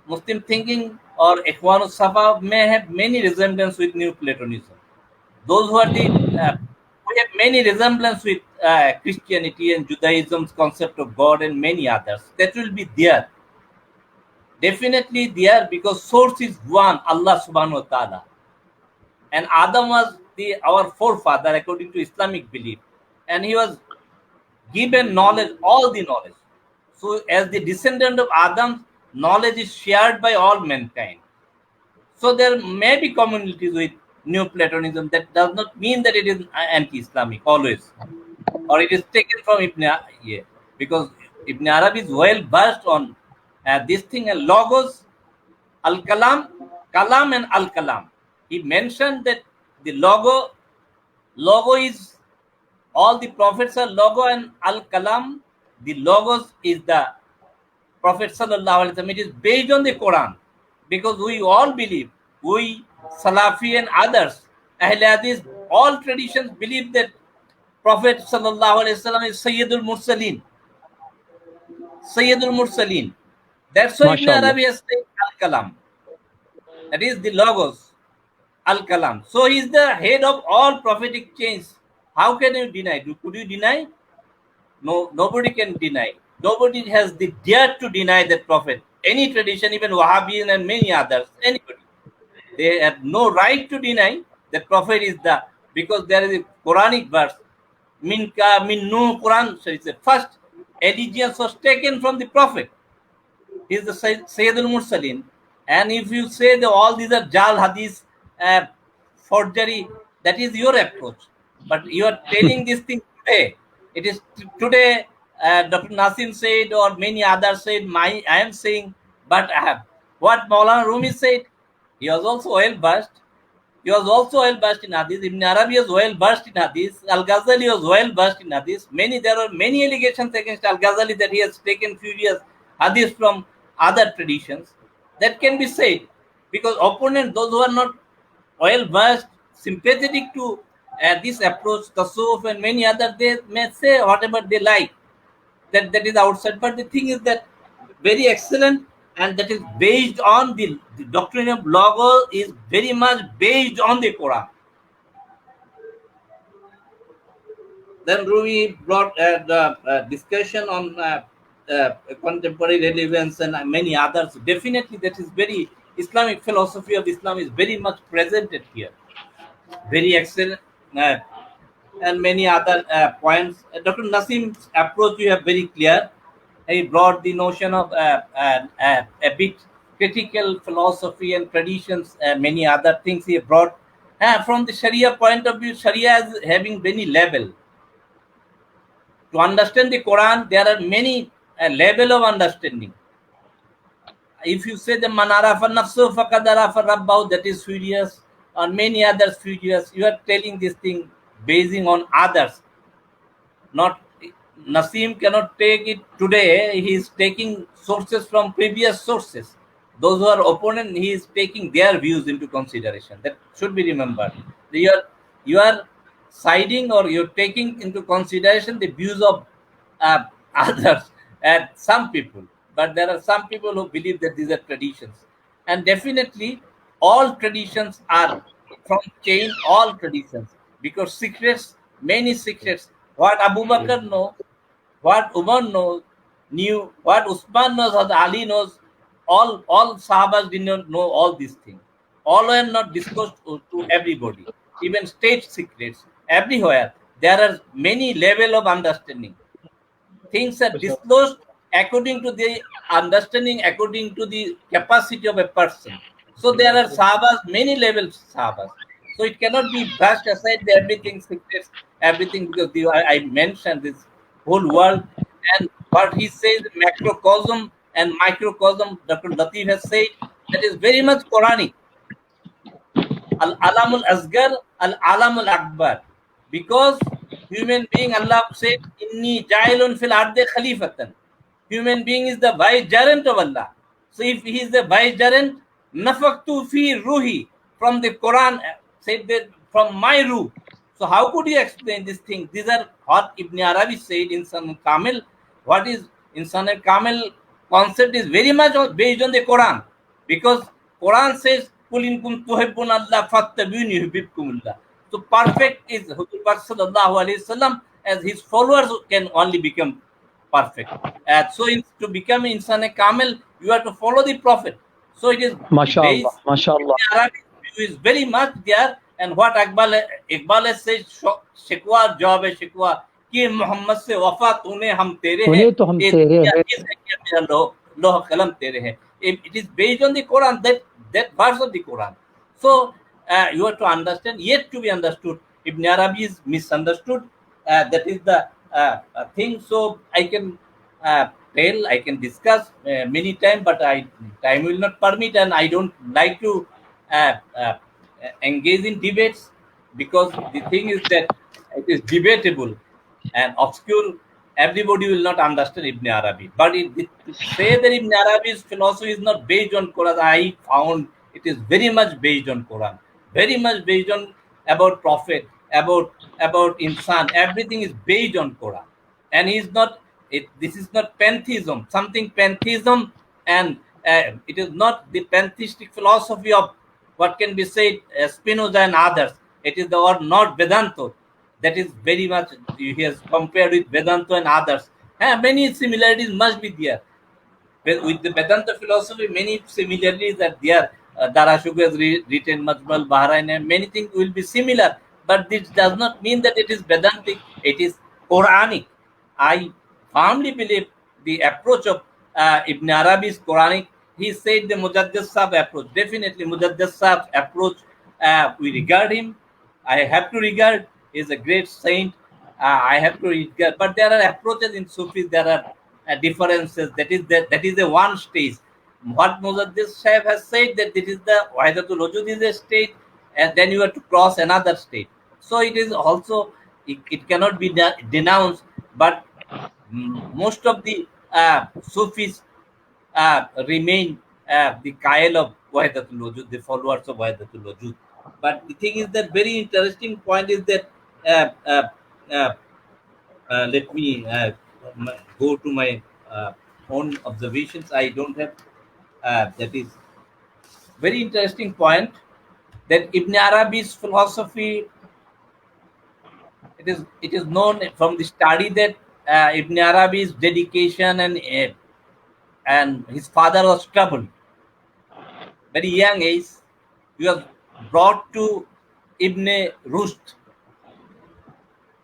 Muslim thinking, or Ikhwan Safa may have many resemblance with New Platonism. Those who are the we have many resemblance with Christianity and Judaism's concept of God and many others. That will be there. Definitely there, because source is one, Allah subhanahu wa ta'ala. And Adam was our forefather according to Islamic belief. And he was given knowledge, all the knowledge. So as the descendant of Adam, knowledge is shared by all mankind. So there may be communities with Neoplatonism. That does not mean that it is anti-Islamic always, or it is taken from Ibn Arabi, because Ibn Arabi is well versed on this thing and logos, al-kalam, kalam and al-kalam. He mentioned that the logo is, all the prophets are logo, and al-kalam, the logos is the Prophet sallallahu alaihi wasallam. It is based on the Quran, because we all believe, we Salafi and others, Ahl Hadith, all traditions believe that Prophet sallallahu alaihi wasallam is Sayyidul Mursaleen. Sayyidul Mursaleen. That's why Ibn Arabi has said al-kalam. That is the logos, al-kalam. So he is the head of all prophetic chains. How can you deny? Could you deny? No, nobody can deny. Nobody has the dare to deny that prophet. Any tradition, even Wahhabian and many others, anybody, they have no right to deny that prophet is the, because there is a Quranic verse, minka min nu Quran. So it's the first allegiance was taken from the prophet. He is the Sayyidul Mursaleen. And if you say that all these are Jal Hadith, forgery, that is your approach. But you are telling this thing today. It is today, Dr. Nasim said, or many others said, I am saying, but what Maulana Rumi said, he was also well versed. He was also well versed in Hadith. Ibn Arabi was well versed in Hadith. Al-Ghazali was well versed in Hadith. There are many allegations against Al-Ghazali that he has taken furious Hadith from other traditions. That can be said, because opponents, those who are not well versed, sympathetic to this approach, Tasawwuf and many others, they may say whatever they like, that is outside. But the thing is that very excellent, and that is based on the doctrine of Logos is very much based on the Quran. Then Rumi brought the discussion on contemporary relevance and many others. Definitely that is very, Islamic philosophy of Islam is very much presented here. Very excellent. And many other points. Dr. Nasim's approach you have very clear. He brought the notion of a bit critical philosophy and traditions, many other things he brought. From the Sharia point of view, Sharia is having many level. To understand the Quran, there are many level of understanding. If you say the manara for nafsu fakadara for rabbahu, that is furious, or many others furious, you are telling this thing basing on others. Not Nasim cannot take it today. He is taking sources from previous sources. Those who are opponent, he is taking their views into consideration. That should be remembered. You are siding, or you're taking into consideration the views of others and some people. But there are some people who believe that these are traditions. And definitely all traditions are from chain, all traditions. Because secrets, many secrets, what Abu Bakr knows, what Umar knows, knew, what Usman knows, what Ali knows, all Sahabas did not know all these things. All are not disclosed to everybody. Even state secrets, everywhere, there are many level of understanding. Things are disclosed according to the understanding, according to the capacity of a person. So there are Sahabas, many levels Sahabas. So it cannot be brushed aside, everything secrets, everything, because I mentioned this whole world. And what he says, macrocosm and microcosm, Dr. Latif has said, that is very much Quranic. Al-Alamul Asgar, Al-Alamul Akbar. Because human being, Allah said, Inni Jailun fil Arde Khalifatan. Human being is the vicegerent of Allah. So if he is the vicegerent, Nafaktu fi Ruhi, from the Quran, said that from my ruh. So how could you explain this thing? These are what Ibn Arabi said in Insan Kamil. What is Insan Kamil concept is very much based on the Quran. Because Quran says, Qul in kuntum tuhibbuna Allah fattabi'uni yuhibbukumullah. So perfect is Huzur Pak Sallallahu Alaihi Wasallam, as his followers can only become perfect. So to become insan kamil, you have to follow the Prophet. So it is MashaAllah, based. MashaAllah. Arabic view is very much there, and what Iqbal has said, शिकवा जवाब है शिकवा कि मोहम्मद से वफा तूने हम तेरे हैं, उन्हें तो हम तेरे हैं। मेरा लोह कलम तेरे हैं. It is based on the Quran, that verse of the Quran. So you have to understand, yet to be understood. Ibn Arabi is misunderstood. That is the thing. So I can tell, I can discuss many times, but time will not permit, and I don't like to engage in debates, because the thing is that it is debatable and obscure. Everybody will not understand Ibn Arabi. But to say that Ibn Arabi's philosophy is not based on Quran, I found it is very much based on Quran, very much based on about Prophet, about insan. Everything is based on Quran, and he is not. This is not pantheism. Something pantheism, and it is not the pantheistic philosophy of what can be said Spinoza and others. It is the word not Vedanta. That is very much, he has compared with Vedanta and others. Many similarities must be there. With the Vedanta philosophy, many similarities are there. Darashuga has written Majmal, Bahrain, and many things will be similar. But this does not mean that it is Vedantic, it is Quranic. I firmly believe the approach of Ibn Arabi is Quranic. He said the Mujaddid Sahib approach. Definitely Mujaddid Sahib approach, we regard him. I have to regard. He is a great saint. I have to regard. But there are approaches in Sufis, there are differences. That is the one stage. What Mujaddid Sahib has said, that this is the Wahdatul Wujud is a state, and then you have to cross another state. So it is also, it cannot be denounced, but most of the Sufis remain the Kail of Wahdatul Wujud, the followers of Wahdatul Wujud. But the thing is that very interesting point is that let me go to my own observations. I don't have that is very interesting point, that Ibn Arabi's philosophy, it is known from the study that Ibn Arabi's dedication and his father was troubled. Very young age, he was brought to Ibn Rushd,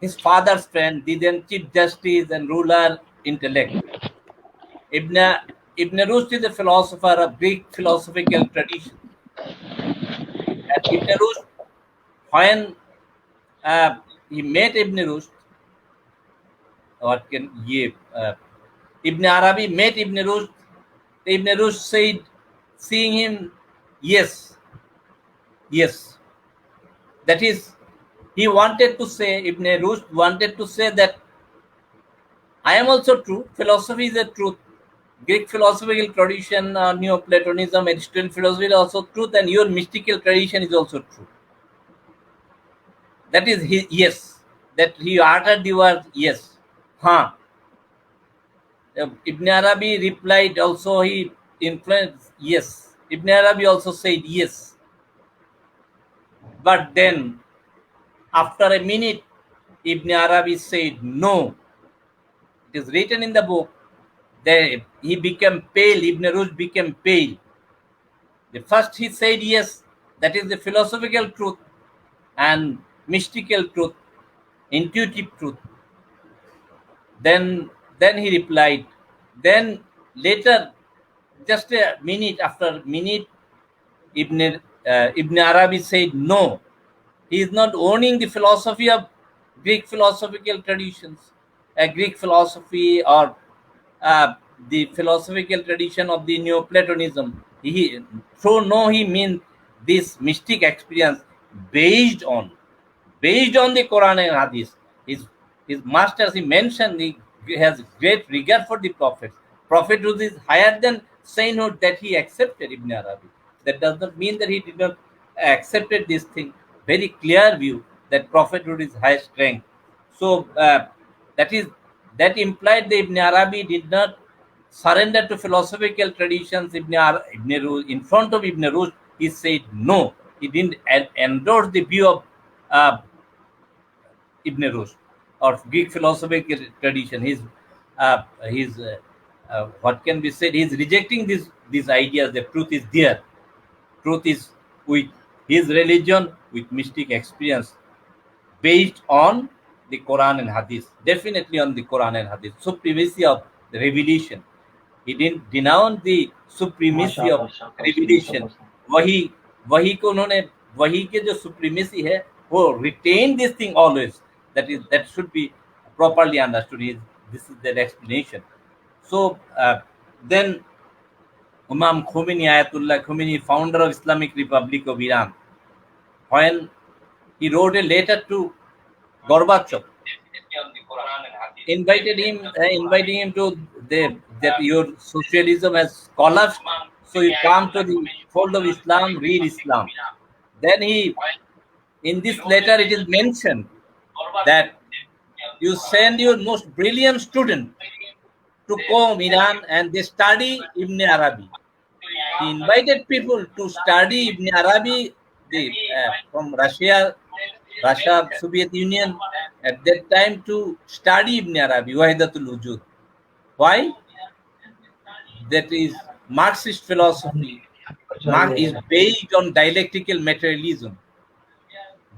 his father's friend, the then Chief Justice and ruler intellect. Ibn Rushd is a philosopher of Greek philosophical tradition. And Ibn Rushd, when he met Ibn Rushd, Ibn Arabi met Ibn Rushd. Ibn Rushd said, seeing him, yes. That is, he wanted to say, Ibn Rushd wanted to say that I am also true. Philosophy is a truth. Greek philosophical tradition, Neoplatonism, Aristotelian philosophy is also truth, and your mystical tradition is also true. That is his yes. That he uttered the word yes. Ibn Arabi replied also, he influenced yes. Ibn Arabi also said yes. But then, after a minute, Ibn Arabi said no. It is written in the book that he became pale, Ibn Rushd became pale. The first he said yes, that is the philosophical truth and mystical truth, intuitive truth. Then he replied. Then later, just a minute after minute, Ibn Arabi said no. He is not owning the philosophy of Greek philosophical traditions, Greek philosophy, or the philosophical tradition of the Neoplatonism. He means this mystic experience based on the Quran and Hadith. His masters, he mentioned, he has great regard for the prophets. Prophethood is higher than sainthood, that he accepted Ibn Arabi. That does not mean that he did not accepted this thing. Very clear view that prophethood is highest rank. So that implied that Ibn Arabi did not surrender to philosophical traditions. Ibn Rushd, in front of Ibn Rushd, he said no. He didn't endorse the view of uh, Ibn Rushd, or Greek philosophical tradition. What can be said? He's rejecting these ideas. The truth is there. Truth is with his religion, with mystic experience, based on the Quran and Hadith. Definitely on the Quran and Hadith. Supremacy of the revelation. He didn't denounce the supremacy of revelation. वही वही को उन्होंने वही के जो supremacy है वो retain this thing always. That should be properly understood. This is their explanation. So then Imam Khomeini, Ayatollah Khomeini, founder of Islamic Republic of Iran, when he wrote a letter to Gorbachev, inviting him to that your socialism has collapsed, so you come to the fold of Islam, read Islam. Then in this letter, it is mentioned that you send your most brilliant student to come Iran and they study Ibn Arabi. He invited people to study Ibn Arabi from Russia, Soviet Union at that time, to study Ibn Arabi, Wahidatul Wujud. Why? That is Marxist philosophy. Marx is based on dialectical materialism.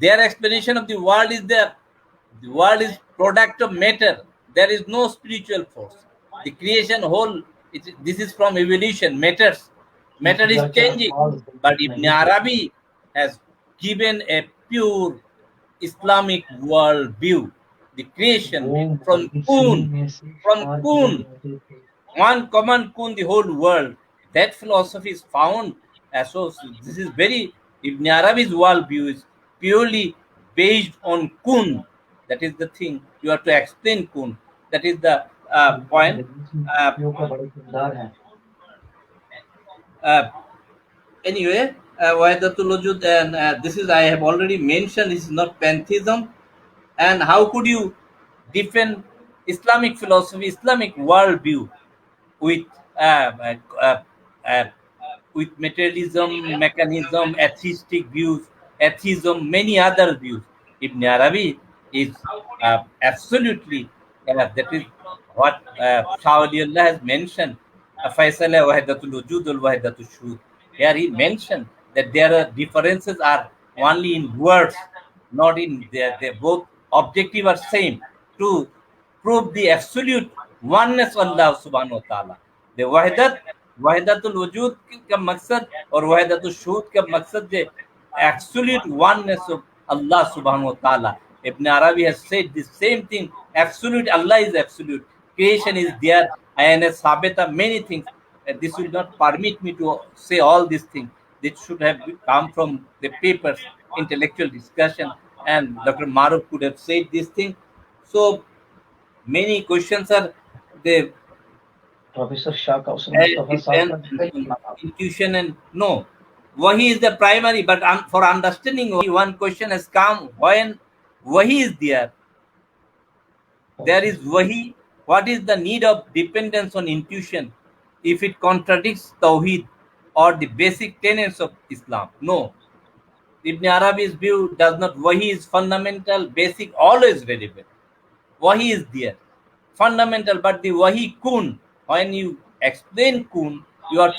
Their explanation of the world is the world is product of matter. There is no spiritual force. The creation whole, this is from evolution. Matter is changing. But Ibn Arabi has given a pure Islamic world view. The creation from kun, one common kun, the whole world. That philosophy is found. So this is very, Ibn Arabi's world view is purely based on kun. That is the thing. You have to explain kun. That is the point. Anyway, Wahidatul Wujud, and this is, I have already mentioned, this is not pantheism. And how could you defend Islamic philosophy, Islamic worldview with materialism, mechanism, atheistic views, atheism, many other views? Ibn Arabi is absolutely, that is what Shah Waliullah has mentioned. Faisala Wahidatul Wujud wal Wahidatul Shuhud. Here he mentioned that there are differences are only in words, not in they both objective are same, to prove the absolute oneness of Allah subhanahu wa ta'ala. The Wahidatul Wujud का मकसद और Wahidatul Shuhud का मकसद the absolute oneness of Allah subhanahu wa ta'ala. Ibn Arabi has said the same thing. Absolute, Allah is absolute. Creation is there. And as Sabeta, many things. This will not permit me to say all these things. This should have come from the papers, intellectual discussion, and Dr. Maruf could have said this thing. So many questions are the Professor Shah intuition and no. Wahi is the primary, but for understanding Wahi, one question has come: when Wahi is there, there is Wahi. What is the need of dependence on intuition if it contradicts Tawheed or the basic tenets of Islam? No. Ibn Arabi's view does not. Wahi is fundamental, basic, always relevant. Wahi is there, fundamental, but the Wahi kun, when you explain kun, your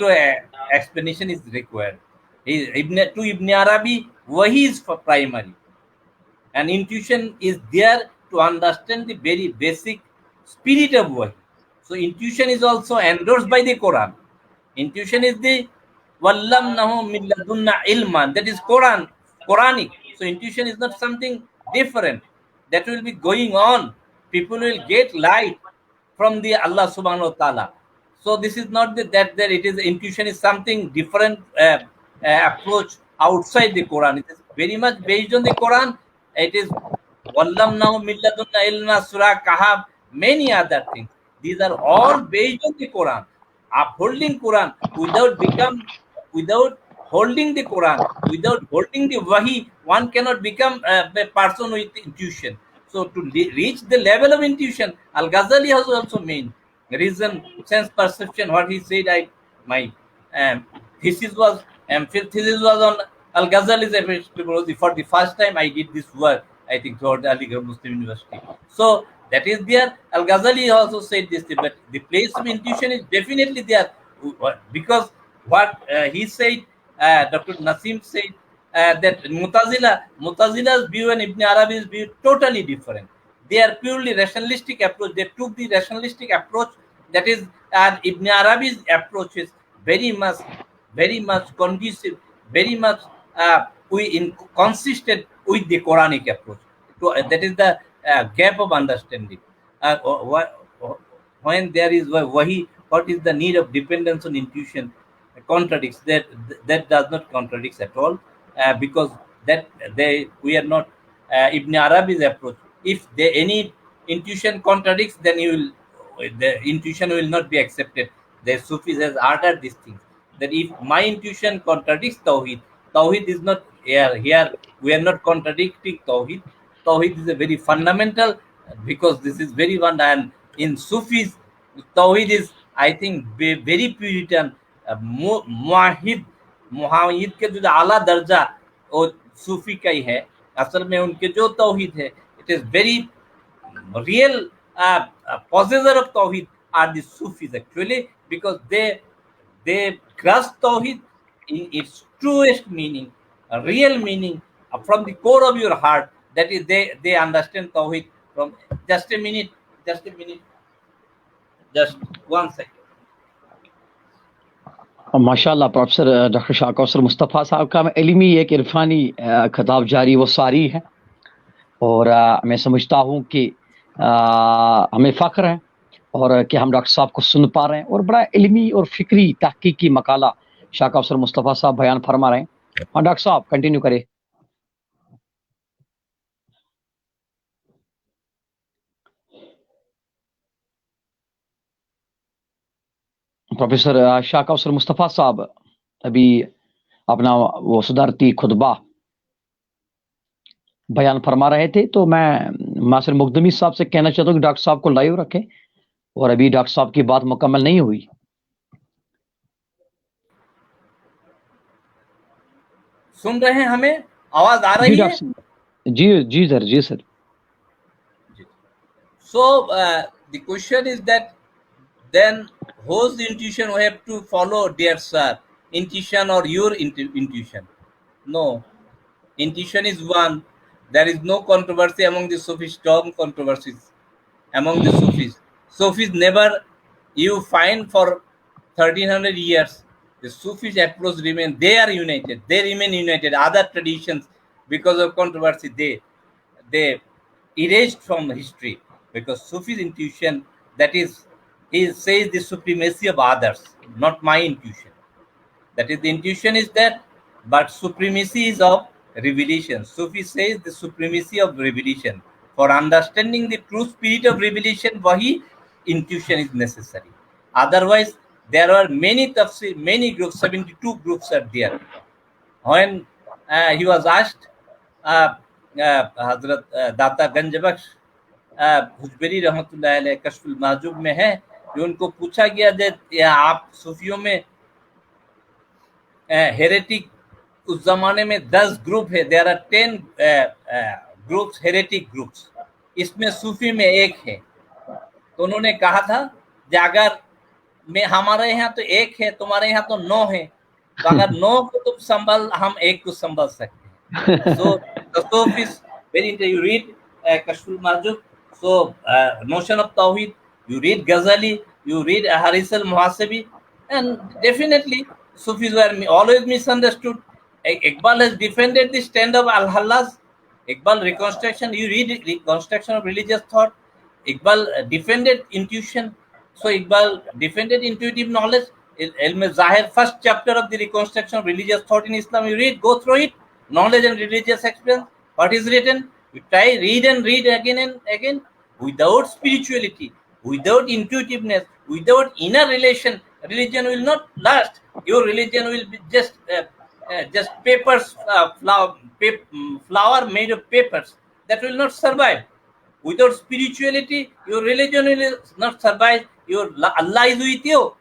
explanation is required. To Ibn Arabi, Wahi is for primary, and intuition is there to understand the very basic spirit of Wahi. So intuition is also endorsed by the Quran. Intuition is the Wallamnahu min ladunna ilman. That is Quranic. So intuition is not something different. That will be going on. People will get light from the Allah subhanahu wa ta'ala. So this is not that it is intuition is something different approach outside the Quran. It is very much based on the Quran. It is Wallamnahu min ladunna ilma, Surah Kahf, many other things. These are all based on the Quran. Upholding Quran without holding the Quran, without holding the Wahi, one cannot become a person with intuition. So to reach the level of intuition, Al-Ghazali has also made reason, sense, perception. What he said, my thesis was on Al-Ghazali is a for the first time I did this work, I think, throughout Aligarh Muslim University. So that is there. Al-Ghazali also said this, but the place of intuition is definitely there, because what he said, Dr. Nasim said, that Mutazila's view and Ibn Arabi's view totally different. They are purely rationalistic approach. They took the rationalistic approach, that is, and Ibn Arabi's approach is very much conducive, very much consistent with the Quranic approach. So, that is the gap of understanding. When there is wahi, what is the need of dependence on intuition? Contradicts that does not contradicts at all, because that we are not Ibn Arabi's approach. If any intuition contradicts, then the intuition will not be accepted. The Sufis has ordered these things, that if my intuition contradicts Tawhid is not here. We are not contradicting Tawhid. Tawhid is a very fundamental, because this is very one, and in Sufis, Tawhid is, I think, very Puritan. मुआहिद के जो आला दर्जा वो सूफी का ही है. असल में उनके जो तौहीद है, it is very real possessor of tawhid are the Sufis actually, because they grasp tawhid in its truest meaning, a real meaning, from the core of your heart. That is, they understand tawhid from. Just a minute, just 1 second. माशाल्लाह professor doctor Shah Kausar Mustafa साहब का इल्मी एक इरफानी खिताब जारी वो सारी है, और मैं समझता हूँ कि हमें फ़ख्र है और कि हम डॉक्टर साहब को सुन पा रहे हैं, और बड़ा इल्मी और फ़िक्री तहकीकी मकाला शाह कौसर मुस्तफ़ा साहब बयान फरमा रहे हैं. हाँ डॉक्टर साहब कंटिन्यू करें. प्रोफेसर शाह कौसर मुस्तफ़ा साहब अभी अपना वो सुधारती खुतबा बयान फरमा रहे थे, तो मैं मासिर मुकदमी साहब से कहना चाहता हूँ कि डॉक्टर साहब को लाइव रखें, और अभी डॉक्टर साहब की बात मुकम्मल नहीं हुई. सुन रहे हैं, हमें आवाज आ रही है? जी sir. So the question is that then whose intuition we have to follow, dear sir? Intuition or your intuition? No, intuition is one. There is no controversy among the Sufis, strong controversies among the Sufis. Sufis never, you find for 1300 years, the Sufis approach remain, they are united, they remain united. Other traditions, because of controversy, they erased from history, because Sufi's intuition, that is, he says the supremacy of others, not my intuition. That is, the intuition is that, but supremacy is of revelation. Sufi says the supremacy of revelation. For understanding the true spirit of revelation, wahi, intuition is necessary. Otherwise, there are many tafsir, many groups, 72 groups are there. When he was asked, Hazrat Data Ganjabaksh, हुजबेरी रहमतुल्लाह अलैह कश्फुल माजूब में है, जो उनको पूछा गया कि आप सूफियों में हेरेटिक, उस जमाने में 10 ग्रुप है, there are 10 groups, heretic groups, इसमें सूफी में एक है. तो उन्होंने कहा था कि अगर मैं हमारे यहाँ तो एक है, तुम्हारे यहाँ तो 9 है, तो अगर 9 को तुम संभाल, हम एक को संभाल सकते हैं. So the Sufis, when you read Kashful Marjuk, so notion of Tawhid, you read Ghazali, you read Haris al-Muhasabi, and definitely Sufis were always misunderstood. Iqbal has defended the stand of Al-Hallaj. Iqbal reconstruction, you read reconstruction of religious thought. Iqbal defended intuition. So Iqbal defended intuitive knowledge. Ilm Zahir, first chapter of the reconstruction of religious thought in Islam, you read, go through it. Knowledge and religious experience. What is written? You try, read and read again and again. Without spirituality, without intuitiveness, without inner relation, religion will not last. Your religion will be just papers, flower made of papers that will not survive. Without spirituality, your religion will not survive. Your Allah is with you.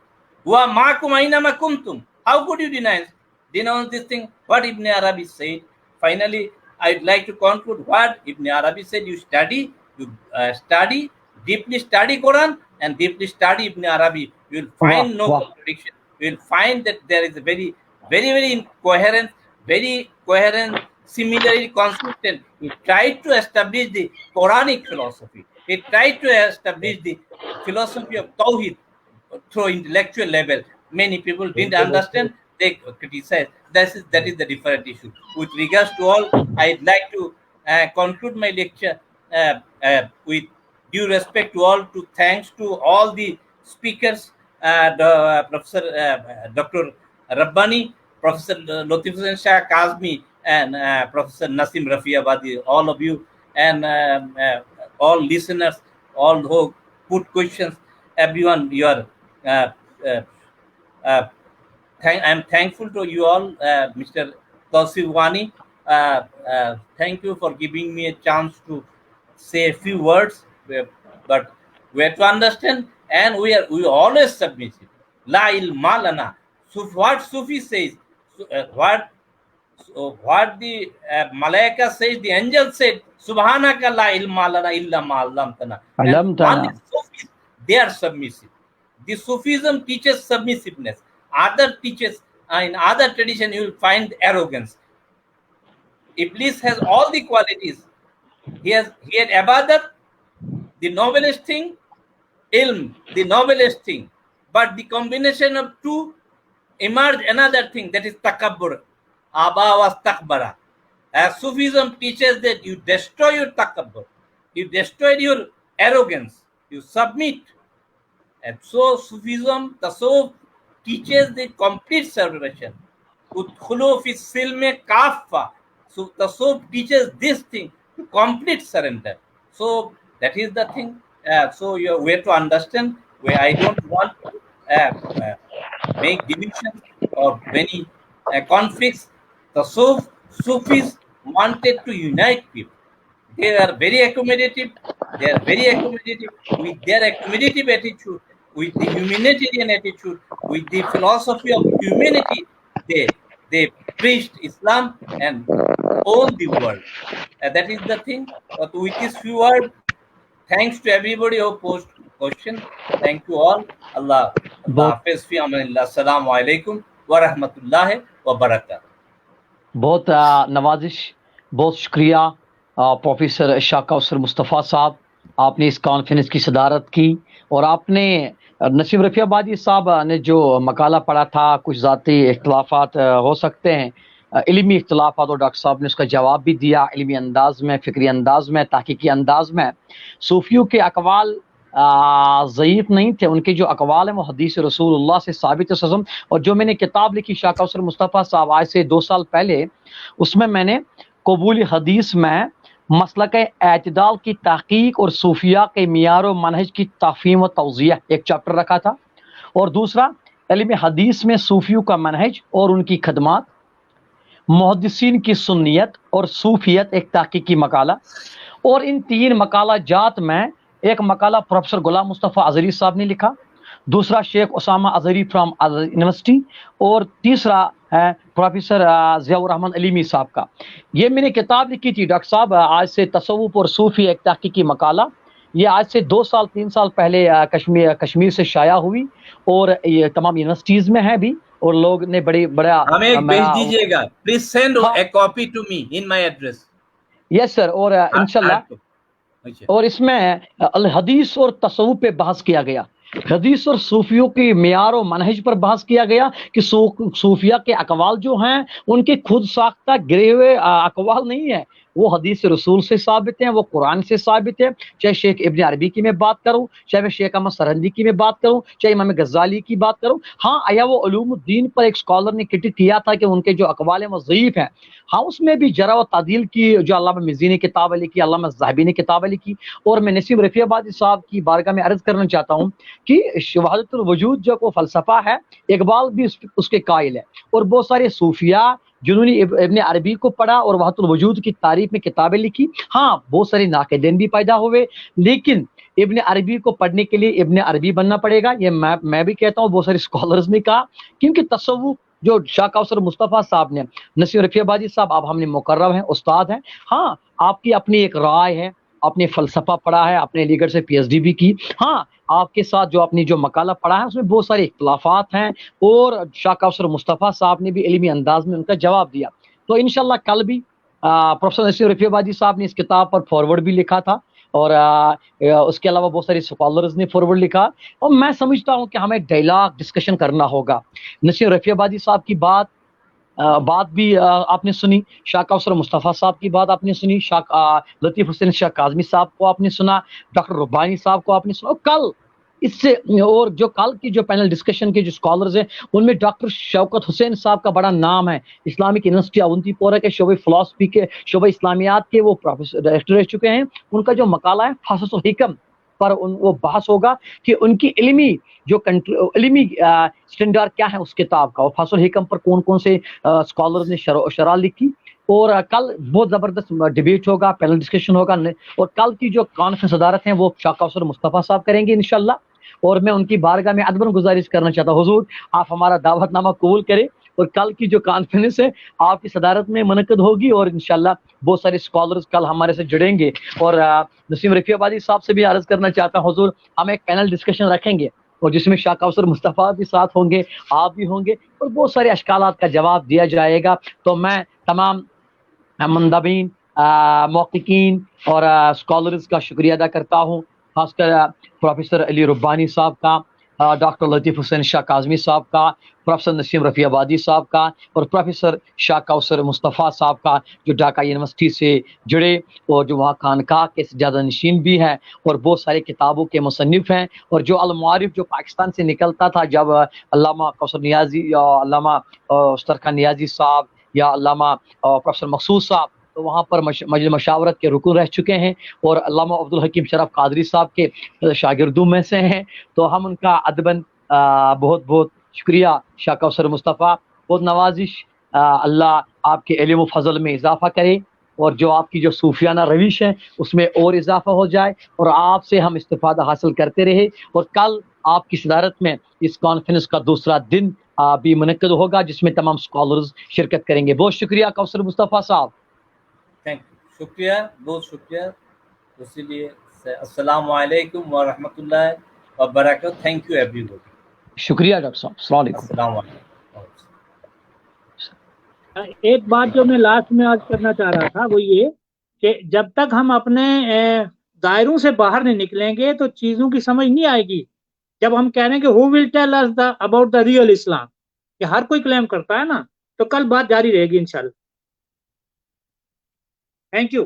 How could you deny? denounce this thing, what Ibn Arabi said. Finally, I'd like to conclude what Ibn Arabi said. You study, deeply study Quran and deeply study Ibn Arabi. You will find no contradiction. You will find that there is a very, very, very coherent, similarly consistent. He tried to establish the Quranic philosophy. He tried to establish the philosophy of Tawhid through intellectual level. Many people didn't understand. They criticize. That is the different issue. With regards to all, I'd like to conclude my lecture with due respect to all, to thanks to all the speakers, Professor Dr. Rabbani, Professor Latif Hussain Shah Kazmi, and Professor Nasim Rafiabadi, all of you, and all listeners, all who put questions, everyone, you are. I'm thankful to you all, Mr. Tausif Wani. Thank you for giving me a chance to say a few words, but we have to understand, and we always submissive. La ilma lana. So what Sufi says, what the Malaika says, the angel said, Subhanaka la ilma lana illa ma allamtana. They are submissive. The Sufism teaches submissiveness. Other teaches, in other tradition, you will find arrogance. Iblis has all the qualities. He had ibadat, the noblest thing, ilm, the noblest thing. But the combination of two emerged another thing, that is takabbur. Aba was takbara. As Sufism teaches that you destroy your takabbur, you destroy your arrogance, you submit. And so Sufism, Tasawwuf, teaches the complete submission. Udkhulu fi silme kaffa. So Tasawwuf teaches this thing, to complete surrender. So that is the thing. So you have to understand, where I don't want to make divisions or many conflicts. The Sufis wanted to unite people. They are very accommodative. They are very accommodative. With their accommodative attitude, with the humanitarian attitude, with the philosophy of humanity, they preached Islam and owned the world. That is the thing. But with this few words, thanks to everybody who posed question. Thank you all. Allah Hafiz fi amanillah. Assalamu alaikum wa rahmatullahi wa barakatuh. बहुत नवाजिश, बहुत शुक्रिया professor Shah Kausar Mustafa साहब, आपने इस conference की सदारत की, और आपने नसीम रफियाबादी साहब ने जो मकाला पढ़ा था, कुछ ज़ाती इख्तलाफात हो सकते हैं, इल्मी इख्तलाफात, और डॉक्टर साहब ने उसका जवाब भी दिया इल्मी अंदाज में, फ़िक्री अंदाज में, तहक़ीक़ी अंदाज में। सूफियों के अक़वाल ज़ईफ़ नहीं थे, उनके जो अक़वाल हैं वो हदीस रसूलुल्लाह से साबित है। और जो मैंने किताब लिखी शाह कौसर मुस्तफ़ा साहब आज से 2 साल पहले, उसमें मैंने कबूल हदीस में मसलक एतदाल की तहक़ीक़ और सूफिया के मियार व मनहज की तफ़हीम व तौज़ीह एक चैप्टर रखा था, और दूसरा इल्म हदीस में सूफियों का मनहज और उनकी खदमात, मुहद्दिसीन की सुन्नियत और सूफियत एक तहक़ीक़ी मकाला, और इन 3 मकाला जात में एक मकाला प्रोफेसर गुलाम मुस्तफ़ा अज़हरी साहब ने लिखा, दूसरा शेख उसामा अज़हरी फ्रॉम यूनिवर्सिटी, और तीसरा है प्रोफेसर ज़ियाउर रहमान अलीमी साहब का। ये मैंने किताब लिखी थी डॉक्टर साहब, आज से तसव्वुफ़ और सूफ़ी एक तहक़ीक़ी मकाला। ये आज से 2 साल 3 साल पहले कश्मीर से शाया हुई, और ये तमाम यूनिवर्सिटीज़ में है भी, और लोग ने बड़ा हमें एक भेज दीजिएगा, please send a copy to me in my address. Yes sir, और इंशाल्लाह। और इसमें हदीस और तसव्वुफ़ पे बहस किया गया, हदीस और सूफियों के मियार और मनहज पर बहस किया गया कि सूफिया के अकवाल जो हैं उनके खुद साख्ता गिरे हुए अकवाल नहीं है, वो हदीस रसूल से साबित हैं, वो कुरान से साबित है। चाहे शेख इब्न अरबी की मैं बात करूं, चाहे मैं शेख अहमद सरहंदी की मैं बात करूं, चाहे इमाम गज़ाली की बात करूं। हाँ, आया वो उलूमुद्दीन पर एक स्कॉलर ने क्रिटिक किया था कि उनके जो अकवाल हैं वो ज़ईफ़ हैं। हाँ, उसमें भी जरा व तादील की जो अल्लामा मिज़ी ने किताब लिखी, अल्लामा ज़हाबी ने किताब लिखी, और मैं नसीम रफ़ियाबादी साहब की बारगाह में अर्ज़ करना चाहता हूँ कि वहदतुल वजूद जो को फ़लसफ़ा है, इकबाल भी उसके कायल है, और बहुत सारे सूफिया जिन्होंने इब्ने अरबी को पढ़ा और वहदतुल वजूद की तारीफ में किताबें लिखी। हाँ, बहुत सारे नाक़िदीन भी पैदा हुए, लेकिन इब्ने अरबी को पढ़ने के लिए इब्ने अरबी बनना पड़ेगा। ये मैं भी कहता हूँ, बहुत सारे स्कॉलर्स ने कहा, क्योंकि तसव्वुफ़ جو شاہ کوثر مصطفیٰ صاحب نے، نسیم رفیع آبادی صاحب آپ ہم نے مقرر ہیں، استاد ہیں، ہاں آپ کی اپنی ایک رائے ہے، اپنے فلسفہ پڑھا ہے، اپنے لیگر سے پی ایچ ڈی بھی کی، ہاں آپ کے ساتھ جو اپنی جو مقالہ پڑھا ہے اس میں بہت سارے اختلافات ہیں، اور شاہ کوثر مصطفیٰ صاحب نے بھی علمی انداز میں ان کا جواب دیا. تو انشاءاللہ کل بھی پروفیسر نسیم رفیع آبادی صاحب نے اس کتاب پر فارورڈ بھی لکھا تھا، اور اس کے علاوہ بہت سارے اسکالرز نے فارورڈ لکھا، اور میں سمجھتا ہوں کہ ہمیں ڈائلاگ ڈسکشن کرنا ہوگا. نسیم رفیع آبادی صاحب کی بات بھی آپ نے سنی، شاہ کوثر مصطفیٰ صاحب کی بات آپ نے سنی، شاہ لطیف حسین شاہ کاظمی صاحب کو آپ نے سنا، ڈاکٹر ربانی صاحب کو آپ نے سنا، اور کل اس سے اور جو کل کی جو پینل ڈسکشن کے جو اسکالرز ہیں ان میں ڈاکٹر شوکت حسین صاحب کا بڑا نام ہے، اسلامک یونیورسٹی اونتی پورہ کے شعبہ فلاسفی کے شعبہ اسلامیات کے وہ ڈائریکٹر رہ چکے ہیں. ان کا جو مقالہ ہے فصص الحکم پر وہ بحث ہوگا کہ ان کی علمی سٹینڈرڈ کیا ہے اس کتاب کا، اور فصل الحکم پر کون کون سے اسکالرز نے شرح لکھی. اور کل بہت زبردست ڈیبیٹ ہوگا، پینل ڈسکشن ہوگا، اور کل کی جو کانفرنس صدارت ہیں وہ شاہ کوثر مصطفیٰ صاحب کریں گے انشاءاللہ. اور میں ان کی بارگاہ میں ادباً گزارش کرنا چاہتا ہوں، حضور آپ ہمارا دعوت نامہ قبول کریں، اور کل کی جو کانفرنس ہے آپ کی صدارت میں منعقد ہوگی، اور انشاءاللہ بہت سارے اسکالرز کل ہمارے سے جڑیں گے. اور نسیم رفیع آبادی صاحب سے بھی عرض کرنا چاہتا ہوں، حضور ہم ایک پینل ڈسکشن رکھیں گے، اور جس میں شاہ کوثر مصطفیٰ بھی ساتھ ہوں گے، آپ بھی ہوں گے، اور بہت سارے اشکالات کا جواب دیا جائے گا. تو میں تمام مندبین، محققین اور اسکالرز کا شکریہ ادا کرتا ہوں، خاص کر پروفیسر علی ربانی صاحب کا، ڈاکٹر لطیف حسین شاہ کاظمی صاحب کا، پروفیسر نسیم رفیع آبادی صاحب کا، اور پروفیسر شاہ کوثر مصطفیٰ صاحب کا جو ڈھاکہ یونیورسٹی سے جڑے اور جو وہاں خانقاہ کے سجادہ نشین بھی ہیں، اور بہت سارے کتابوں کے مصنف ہیں، اور جو المعارف جو پاکستان سے نکلتا تھا جب علامہ کوثر نیازی یا علامہ استرخان نیازی صاحب یا علامہ پروفیسر مقصود صاحب تو وہاں پر مجلس مشاورت کے رکن رہ چکے ہیں، اور علامہ عبدالحکیم شرف قادری صاحب کے شاگردوں میں سے ہیں. تو ہم ان کا ادباً بہت بہت شکریہ. شاہ کوثر مصطفیٰ بہت نوازش، اللہ آپ کے علم و فضل میں اضافہ کرے، اور جو آپ کی جو صوفیانہ روش ہے اس میں اور اضافہ ہو جائے، اور آپ سے ہم استفادہ حاصل کرتے رہے. اور کل آپ کی صدارت میں اس کانفرنس کا دوسرا دن بھی منعقد ہوگا جس میں تمام اسکالرز شرکت کریں گے. بہت شکریہ کوثر مصطفیٰ صاحب. تھینک یو، شکریہ، بہت شکریہ. اسی لیے السلام علیکم ورحمۃ اللہ وبرکاتہ. Thank you every one. شکریہ ڈاکٹر صاحب، السلام علیکم. السلام علیکم. ایک بات جو میں لاسٹ میں عرض کرنا چاہ رہا تھا وہ یہ کہ جب تک ہم اپنے دائروں سے باہر نہیں نکلیں گے تو چیزوں کی سمجھ نہیں آئے گی. جب ہم کہہ رہے ہیں کہ who will tell us about the real Islam، کہ ہر کوئی کلیم کرتا ہے نا، تو کل بات جاری رہے گی انشاءاللہ. Thank you.